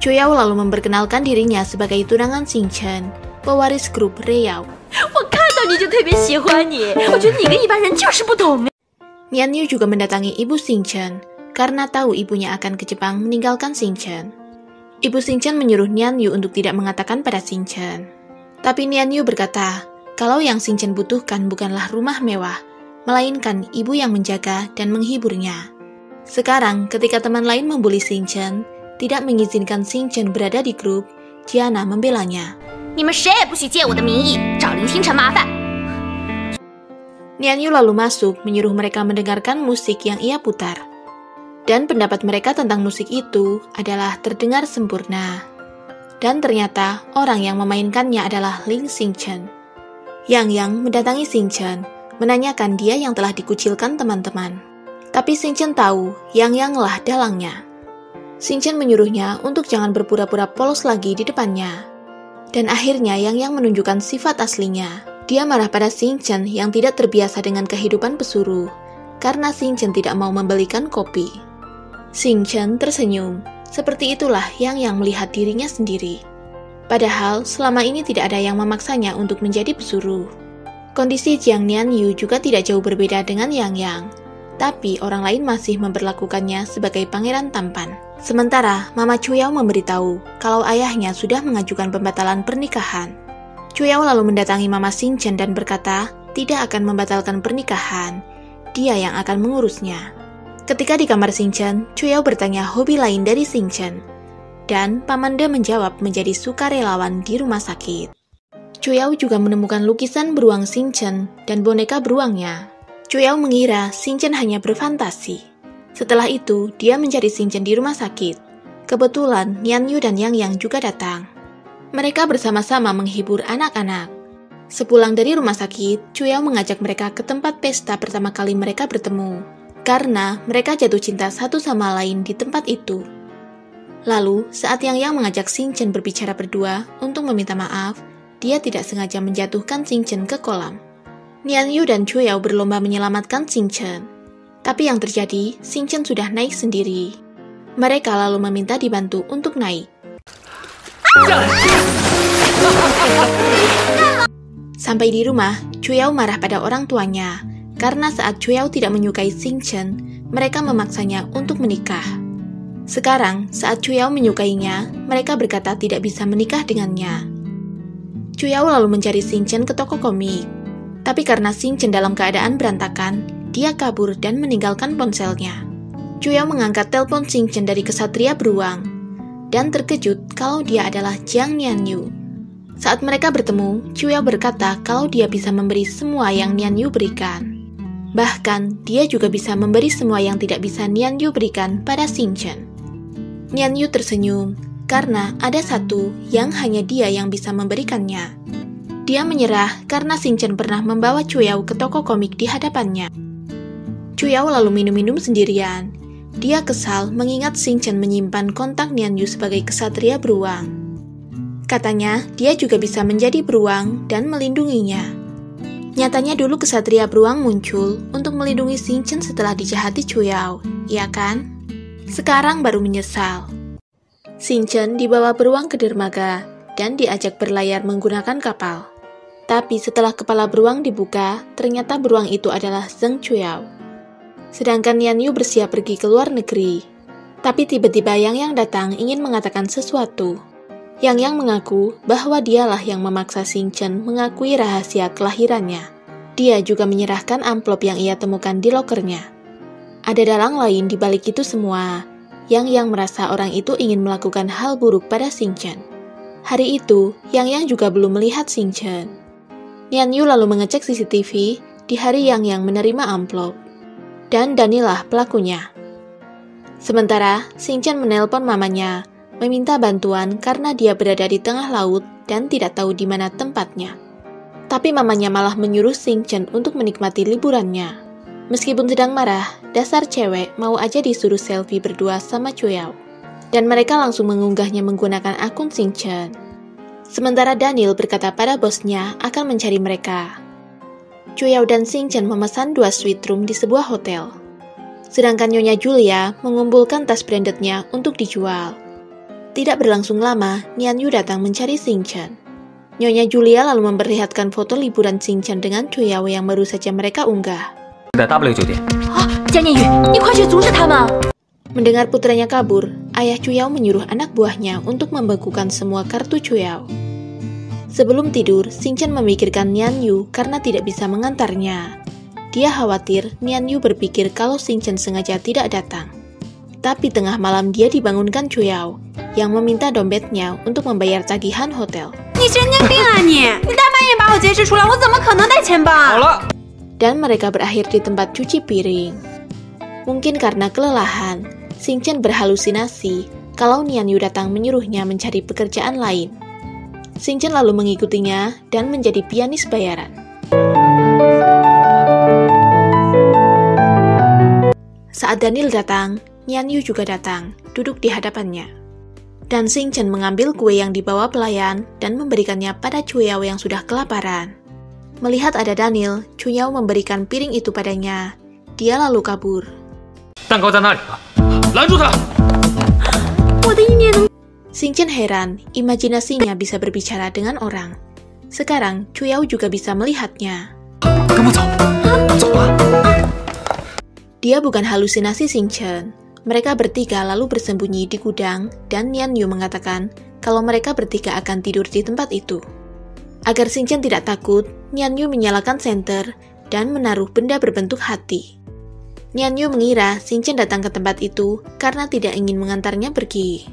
Chuyao lalu memperkenalkan dirinya sebagai tunangan Xingchen, pewaris grup Reyao. 我看到你就特别喜欢你，我觉得你跟一般人就是不同。 Nian Yu juga mendatangi ibu Xingchen karena tahu ibunya akan ke Jepang meninggalkan Xingchen. Ibu Xingchen menyuruh Nian Yu untuk tidak mengatakan pada Xingchen. Tapi Nian Yu berkata, kalau yang Xingchen butuhkan bukanlah rumah mewah, melainkan ibu yang menjaga dan menghiburnya. Sekarang, ketika teman lain membuli Xingchen, tidak mengizinkan Xingchen berada di grup, Gianna membelanya. 你们谁也不许借我的名义找林星辰麻烦。 Nian Yu lalu masuk menyuruh mereka mendengarkan musik yang ia putar. Dan pendapat mereka tentang musik itu adalah terdengar sempurna. Dan ternyata orang yang memainkannya adalah Ling Xingchen. Yang mendatangi Xingchen, menanyakan dia yang telah dikucilkan teman-teman. Tapi Xingchen tahu Yang lah dalangnya. Xingchen menyuruhnya untuk jangan berpura-pura polos lagi di depannya. Dan akhirnya Yang menunjukkan sifat aslinya. Dia marah pada Xingchen yang tidak terbiasa dengan kehidupan pesuruh, karena Xingchen tidak mau membelikan kopi. Xingchen tersenyum, seperti itulah Yang melihat dirinya sendiri. Padahal selama ini tidak ada yang memaksanya untuk menjadi pesuruh. Kondisi Jiang Nian Yu juga tidak jauh berbeda dengan Yang, tapi orang lain masih memperlakukannya sebagai pangeran tampan. Sementara Mama Chuyao memberitahu kalau ayahnya sudah mengajukan pembatalan pernikahan. Chuyao lalu mendatangi Mama Xingchen dan berkata tidak akan membatalkan pernikahan, dia yang akan mengurusnya. Ketika di kamar Xingchen, Chuyao bertanya hobi lain dari Xingchen, dan Pamanda menjawab menjadi sukarelawan di rumah sakit. Chuyao juga menemukan lukisan beruang Xingchen dan boneka beruangnya. Chuyao mengira Xingchen hanya berfantasi. Setelah itu, dia mencari Xingchen di rumah sakit. Kebetulan Nian Yu dan Yang juga datang. Mereka bersama-sama menghibur anak-anak. Sepulang dari rumah sakit, Chuyao mengajak mereka ke tempat pesta pertama kali mereka bertemu, karena mereka jatuh cinta satu sama lain di tempat itu. Lalu, saat Yang mengajak Xingchen berbicara berdua untuk meminta maaf, dia tidak sengaja menjatuhkan Xingchen ke kolam. Nian Yu dan Chuyao berlomba menyelamatkan Xingchen. Tapi yang terjadi, Xingchen sudah naik sendiri. Mereka lalu meminta dibantu untuk naik. Sampai di rumah, Chuyao marah pada orang tuanya karena saat Chuyao tidak menyukai Xingchen, mereka memaksanya untuk menikah. Sekarang, saat Chuyao menyukainya, mereka berkata tidak bisa menikah dengannya. Chuyao lalu mencari Xingchen ke toko komik. Tapi karena Xingchen dalam keadaan berantakan, dia kabur dan meninggalkan ponselnya. Chuyao mengangkat telepon Xingchen dari kesatria beruang dan terkejut kalau dia adalah Jiang Nianyu. Saat mereka bertemu, Chuyao berkata kalau dia bisa memberi semua yang Nianyu berikan. Bahkan, dia juga bisa memberi semua yang tidak bisa Nianyu berikan pada Xingchen. Nianyu tersenyum, karena ada satu yang hanya dia yang bisa memberikannya. Dia menyerah karena Xingchen pernah membawa Chuyao ke toko komik di hadapannya. Chuyao lalu minum-minum sendirian. Dia kesal mengingat Xingchen menyimpan kontak Nianyu sebagai kesatria beruang. Katanya, dia juga bisa menjadi beruang dan melindunginya. Nyatanya dulu kesatria beruang muncul untuk melindungi Xingchen setelah dijahati Chuyao, iya kan? Sekarang baru menyesal. Xingchen dibawa beruang ke dermaga dan diajak berlayar menggunakan kapal. Tapi setelah kepala beruang dibuka, ternyata beruang itu adalah Zheng Chuyao. Sedangkan Nianyu bersiap pergi ke luar negeri. Tapi tiba-tiba Yang datang ingin mengatakan sesuatu. Yang mengaku bahwa dialah yang memaksa Xingchen mengakui rahasia kelahirannya. Dia juga menyerahkan amplop yang ia temukan di lokernya. Ada dalang lain di balik itu semua. Yang merasa orang itu ingin melakukan hal buruk pada Xingchen. Hari itu, Yang juga belum melihat Xingchen. Nianyu lalu mengecek CCTV di hari Yang menerima amplop. Dan Danilah pelakunya. Sementara, Xingchen menelpon mamanya, meminta bantuan karena dia berada di tengah laut dan tidak tahu di mana tempatnya. Tapi mamanya malah menyuruh Xingchen untuk menikmati liburannya. Meskipun sedang marah, dasar cewek mau aja disuruh selfie berdua sama Chuyao. Dan mereka langsung mengunggahnya menggunakan akun Xingchen. Sementara Daniel berkata pada bosnya akan mencari mereka. Chuyao dan Xingchen memesan 2 suite room di sebuah hotel. Sedangkan Nyonya Julia mengumpulkan tas brandednya untuk dijual. Tidak berlangsung lama, Nianyu datang mencari Xingchen. Nyonya Julia lalu memperlihatkan foto liburan Xingchen dengan Chuyao yang baru saja mereka unggah. 在 W 酒店。 江念宇，你快去阻止他们！ Mendengar putranya kabur, ayah Chuyao menyuruh anak buahnya untuk membekukan semua kartu Chuyao. Sebelum tidur, Xingchen memikirkan Nianyu karena tidak bisa mengantarnya. Dia khawatir Nianyu berpikir kalau Xingchen sengaja tidak datang. Tapi tengah malam dia dibangunkan Chuyao, yang meminta dompetnya untuk membayar tagihan hotel. 你神经病啊你！你大半夜把我劫持出来，我怎么可能带钱包？ 好了， Dan mereka berakhir di tempat cuci piring. Mungkin karena kelelahan, Xingchen berhalusinasi kalau Nianyu datang menyuruhnya mencari pekerjaan lain. Xingchen lalu mengikutinya dan menjadi pianis bayaran. Saat Daniel datang, Nianyu juga datang, duduk di hadapannya. Dan Xingchen mengambil kue yang dibawa pelayan dan memberikannya pada Chuyao yang sudah kelaparan. Melihat ada Daniel, Chuyao memberikan piring itu padanya. Dia lalu kabur. 蛋糕在那里了，拦住他！ 我的意念能 Xingchen heran, imajinasinya bisa berbicara dengan orang. Sekarang, Chuyao juga bisa melihatnya. 跟我走，走吧。 Dia bukan halusinasi Xingchen. Mereka bertiga lalu bersembunyi di gudang dan Nianyu mengatakan kalau mereka bertiga akan tidur di tempat itu. Agar Xingchen tidak takut, Nianyu menyalakan senter dan menaruh benda berbentuk hati. Nianyu mengira Xingchen datang ke tempat itu karena tidak ingin mengantarnya pergi.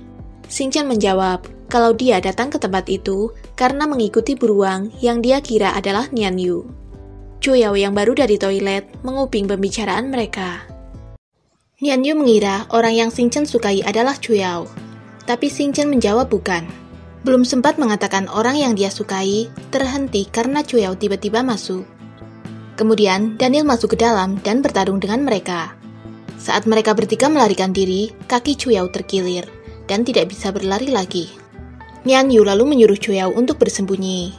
Xingchen menjawab kalau dia datang ke tempat itu karena mengikuti beruang yang dia kira adalah Nianyu. Chuyao yang baru dari toilet menguping pembicaraan mereka. Nianyu mengira orang yang Xingchen sukai adalah Chuyao, tapi Xingchen menjawab bukan. Belum sempat mengatakan orang yang dia sukai, terhenti karena Chuyao tiba-tiba masuk. Kemudian, Daniel masuk ke dalam dan bertarung dengan mereka. Saat mereka bertiga melarikan diri, kaki Chuyao terkilir dan tidak bisa berlari lagi. Nianyu lalu menyuruh Chuyao untuk bersembunyi.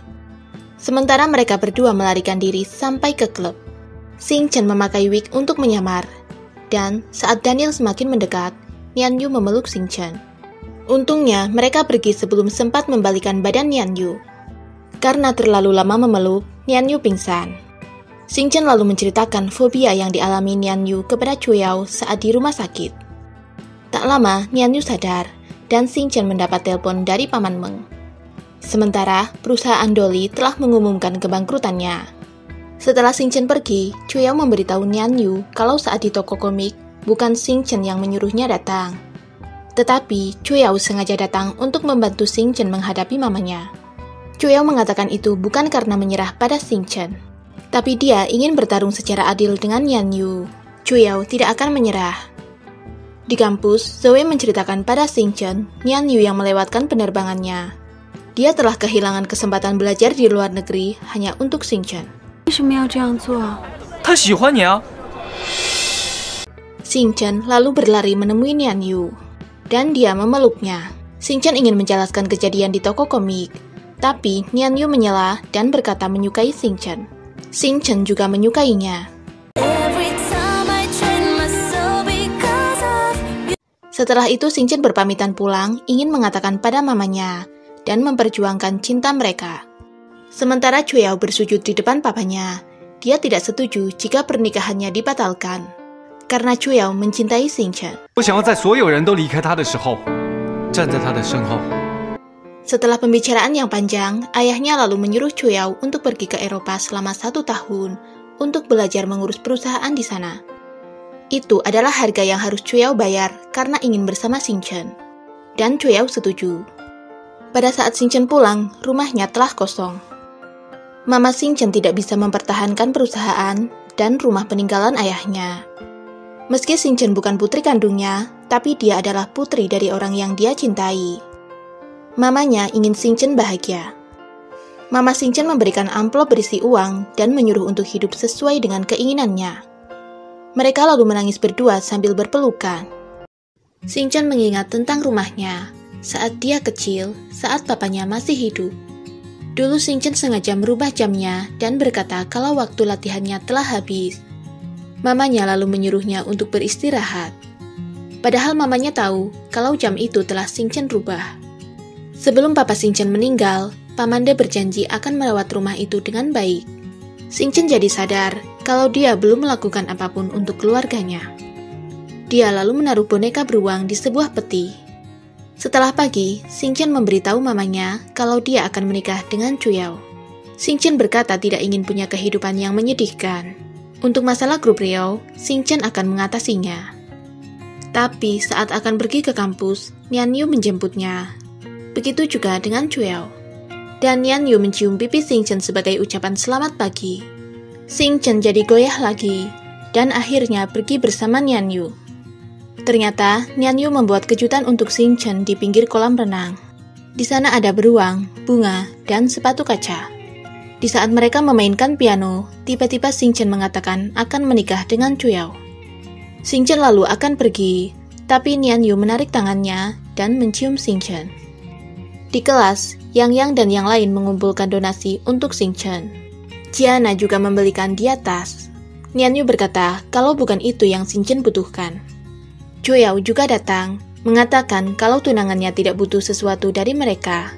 Sementara mereka berdua melarikan diri sampai ke klub. Xingchen memakai wig untuk menyamar. Dan saat Daniel semakin mendekat, Nianyu memeluk Xingchen. Untungnya, mereka pergi sebelum sempat membalikan badan Nianyu. Karena terlalu lama memeluk, Nianyu pingsan. Xingchen lalu menceritakan fobia yang dialami Nianyu kepada Chuyao saat di rumah sakit. Tak lama, Nian Yu sadar, dan Xing Chen mendapat telepon dari Paman Meng. Sementara, perusahaan Dolly telah mengumumkan kebangkrutannya. Setelah Xing Chen pergi, Chu Yao memberitahu Nian Yu kalau saat di toko komik, bukan Xing Chen yang menyuruhnya datang. Tetapi, Chu Yao sengaja datang untuk membantu Xing Chen menghadapi mamanya. Chu Yao mengatakan itu bukan karena menyerah pada Xing Chen, tapi dia ingin bertarung secara adil dengan Nian Yu. Chu Yao tidak akan menyerah. Di kampus, Zoe menceritakan pada Xing Chen, Nian Yu yang melewatkan penerbangannya. Dia telah kehilangan kesempatan belajar di luar negeri hanya untuk Xing Chen. 为什么要这样做？ 他喜欢你啊。 Xing Chen lalu berlari menemui Nian Yu, dan dia memeluknya. Xing Chen ingin menjelaskan kejadian di toko komik, tapi Nian Yu menyela dan berkata menyukai Xing Chen. Xing Chen juga menyukainya. Setelah itu Xing Chen berpamitan pulang, ingin mengatakan pada mamanya, dan memperjuangkan cinta mereka. Sementara Chu Yao bersujud di depan papanya, dia tidak setuju jika pernikahannya dibatalkan, karena Chu Yao mencintai Xing Chen. 我想要在所有人都离开他的时候，站在他的身后。 Setelah pembicaraan yang panjang, ayahnya lalu menyuruh Chu Yao untuk pergi ke Eropa selama 1 tahun untuk belajar mengurus perusahaan di sana. Itu adalah harga yang harus Chu Yao bayar karena ingin bersama Xing Chen. Dan Chu Yao setuju. Pada saat Xing Chen pulang, rumahnya telah kosong. Mama Xing Chen tidak bisa mempertahankan perusahaan dan rumah peninggalan ayahnya. Meski Xing Chen bukan putri kandungnya, tapi dia adalah putri dari orang yang dia cintai. Mamanya ingin Xing Chen bahagia. Mama Xing Chen memberikan amplop berisi uang dan menyuruh untuk hidup sesuai dengan keinginannya. Mereka lalu menangis berdua sambil berpelukan. Xing Chen mengingat tentang rumahnya saat dia kecil, saat papanya masih hidup. Dulu Xing Chen sengaja merubah jamnya dan berkata kalau waktu latihannya telah habis. Mamanya lalu menyuruhnya untuk beristirahat. Padahal mamanya tahu kalau jam itu telah Xing Chen rubah. Sebelum papa Xing Chen meninggal, Pamanda berjanji akan merawat rumah itu dengan baik. Xing Chen jadi sadar kalau dia belum melakukan apapun untuk keluarganya. Dia lalu menaruh boneka beruang di sebuah peti. Setelah pagi, Xing Chen memberitahu mamanya kalau dia akan menikah dengan Chu Yao. Xing Chen berkata tidak ingin punya kehidupan yang menyedihkan. Untuk masalah grup Rio, Xing Chen akan mengatasinya. Tapi saat akan pergi ke kampus, Nian Yu menjemputnya. Begitu juga dengan Chu Yao. Dan Nian Yu mencium pipi Xing Chen sebagai ucapan selamat pagi. Xing Chen jadi goyah lagi, dan akhirnya pergi bersama Nian Yu. Ternyata, Nian Yu membuat kejutan untuk Xing Chen di pinggir kolam renang. Di sana ada beruang, bunga, dan sepatu kaca. Di saat mereka memainkan piano, tiba-tiba Xing Chen mengatakan akan menikah dengan Chu Yao. Xing Chen lalu akan pergi, tapi Nian Yu menarik tangannya dan mencium Xing Chen. Di kelas, Yang dan yang lain mengumpulkan donasi untuk Xing Chen. Jiana juga membelikan dia tas. Nian Yu berkata kalau bukan itu yang Xing Chen butuhkan. Chu Yao juga datang, mengatakan kalau tunangannya tidak butuh sesuatu dari mereka.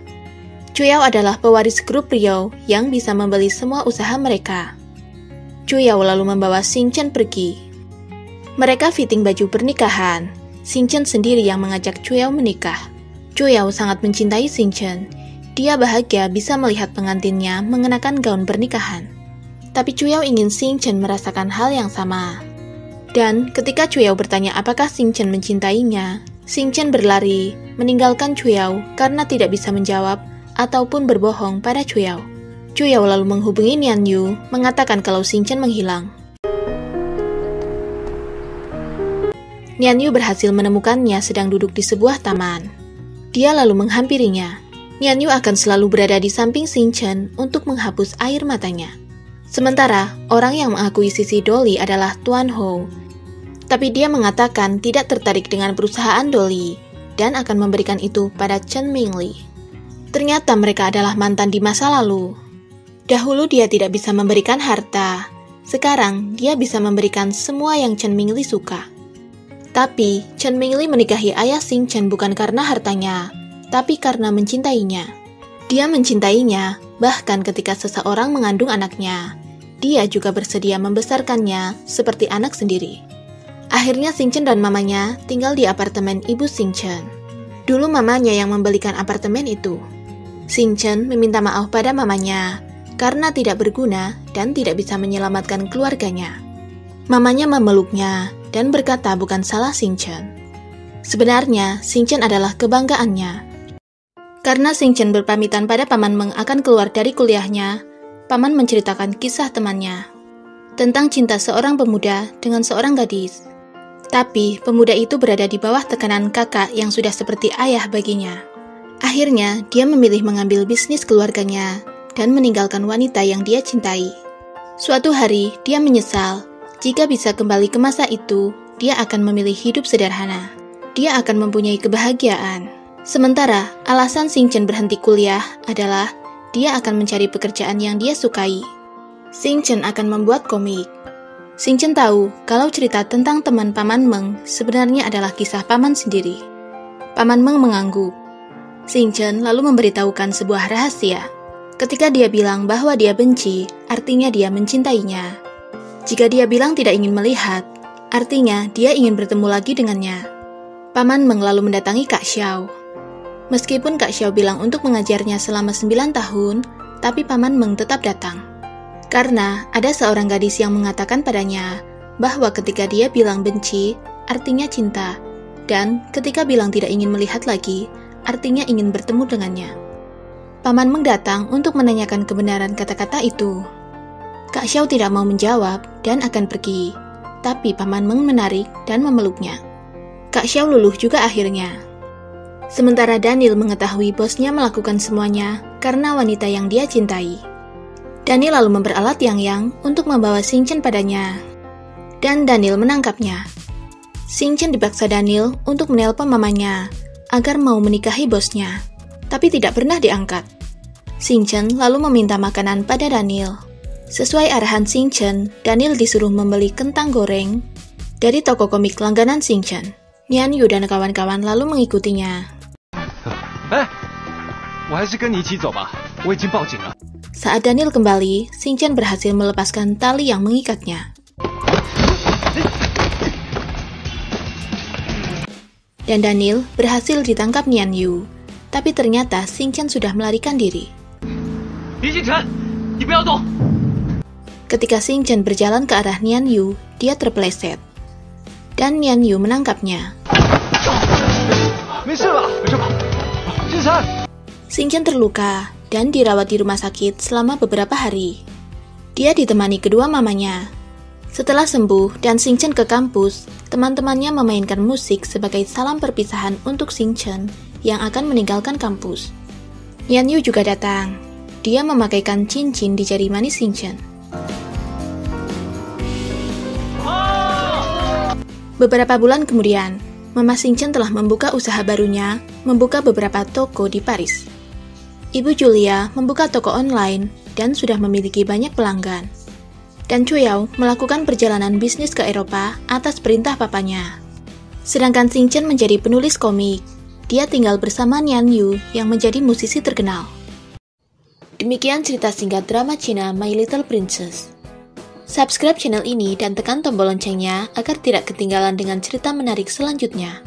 Chu Yao adalah pewaris grup Rio yang bisa membeli semua usaha mereka. Chu Yao lalu membawa Xing Chen pergi. Mereka fitting baju pernikahan. Xing Chen sendiri yang mengajak Chu Yao menikah. Chu Yao sangat mencintai Xing Chen. Dia bahagia bisa melihat pengantinnya mengenakan gaun pernikahan. Tapi Chu Yao ingin Xing Chen merasakan hal yang sama. Dan ketika Chu Yao bertanya apakah Xing Chen mencintainya, Xing Chen berlari, meninggalkan Chu Yao karena tidak bisa menjawab ataupun berbohong pada Chu Yao. Chu Yao lalu menghubungi Nian Yu, mengatakan kalau Xing Chen menghilang. Nian Yu berhasil menemukannya sedang duduk di sebuah taman. Dia lalu menghampirinya. Nian Yu akan selalu berada di samping Xing Chen untuk menghapus air matanya. Sementara, orang yang mengakuisisi Dolly adalah Tuan Ho. Tapi dia mengatakan tidak tertarik dengan perusahaan Dolly dan akan memberikan itu pada Chen Mingli. Ternyata mereka adalah mantan di masa lalu. Dahulu dia tidak bisa memberikan harta. Sekarang dia bisa memberikan semua yang Chen Mingli suka. Tapi, Chen Mingli menikahi ayah Xing Chen bukan karena hartanya, tapi karena mencintainya. Dia mencintainya, bahkan ketika seseorang mengandung anaknya, dia juga bersedia membesarkannya seperti anak sendiri. Akhirnya Xingchen dan mamanya tinggal di apartemen ibu Xingchen. Dulu mamanya yang membelikan apartemen itu. Xingchen meminta maaf pada mamanya karena tidak berguna dan tidak bisa menyelamatkan keluarganya. Mamanya memeluknya dan berkata bukan salah Xingchen. Sebenarnya Xingchen adalah kebanggaannya. Karena Xingchen berpamitan pada Paman Meng akan keluar dari kuliahnya, Paman menceritakan kisah temannya tentang cinta seorang pemuda dengan seorang gadis. Tapi pemuda itu berada di bawah tekanan kakak yang sudah seperti ayah baginya. Akhirnya dia memilih mengambil bisnis keluarganya dan meninggalkan wanita yang dia cintai. Suatu hari dia menyesal. Jika bisa kembali ke masa itu, dia akan memilih hidup sederhana. Dia akan mempunyai kebahagiaan. Sementara alasan Xingchen berhenti kuliah adalah dia akan mencari pekerjaan yang dia sukai. Xingchen akan membuat komik. Xingchen tahu kalau cerita tentang teman Paman Meng sebenarnya adalah kisah Paman sendiri. Paman Meng mengangguk. Xingchen lalu memberitahukan sebuah rahasia. Ketika dia bilang bahwa dia benci, artinya dia mencintainya. Jika dia bilang tidak ingin melihat, artinya dia ingin bertemu lagi dengannya. Paman Meng lalu mendatangi Kak Xiao. Meskipun Kak Xiao bilang untuk mengajarnya selama 9 tahun, tapi Paman Meng tetap datang. Karena ada seorang gadis yang mengatakan padanya bahwa ketika dia bilang benci, artinya cinta. Dan ketika bilang tidak ingin melihat lagi, artinya ingin bertemu dengannya. Paman Meng datang untuk menanyakan kebenaran kata-kata itu. Kak Xiao tidak mau menjawab dan akan pergi. Tapi Paman Meng menarik dan memeluknya. Kak Xiao luluh juga akhirnya. Sementara Daniel mengetahui bosnya melakukan semuanya karena wanita yang dia cintai. Daniel lalu memperalat Yang untuk membawa Xingchen padanya. Dan Daniel menangkapnya. Xingchen dipaksa Daniel untuk menelpon mamanya agar mau menikahi bosnya, tapi tidak pernah diangkat. Xingchen lalu meminta makanan pada Daniel. Sesuai arahan Xingchen, Daniel disuruh membeli kentang goreng dari toko komik langganan Xingchen. Nian Yu dan kawan-kawan lalu mengikutinya. 我还是跟你一起走吧，我已经报警了。 Saat Daniel kembali, Xingchen berhasil melepaskan tali yang mengikatnya. Dan Daniel berhasil ditangkap Nian Yu, tapi ternyata Xingchen sudah melarikan diri. Ketika Xingchen berjalan ke arah Nian Yu, dia terpeleset. Dan Nian Yu menangkapnya. Xingchen terluka dan dirawat di rumah sakit selama beberapa hari. Dia ditemani kedua mamanya. Setelah sembuh dan Xingchen ke kampus, teman-temannya memainkan musik sebagai salam perpisahan untuk Xingchen yang akan meninggalkan kampus. Nian Yu juga datang. Dia memakaikan cincin di jari manis Xingchen. Beberapa bulan kemudian, Mama Xingchen telah membuka usaha barunya, membuka beberapa toko di Paris. Ibu Julia membuka toko online dan sudah memiliki banyak pelanggan. Dan Chuyao melakukan perjalanan bisnis ke Eropa atas perintah papanya. Sedangkan Xingchen menjadi penulis komik. Dia tinggal bersama Nian Yu yang menjadi musisi terkenal. Demikian cerita singkat drama Cina My Little Princess. Subscribe channel ini dan tekan tombol loncengnya agar tidak ketinggalan dengan cerita menarik selanjutnya.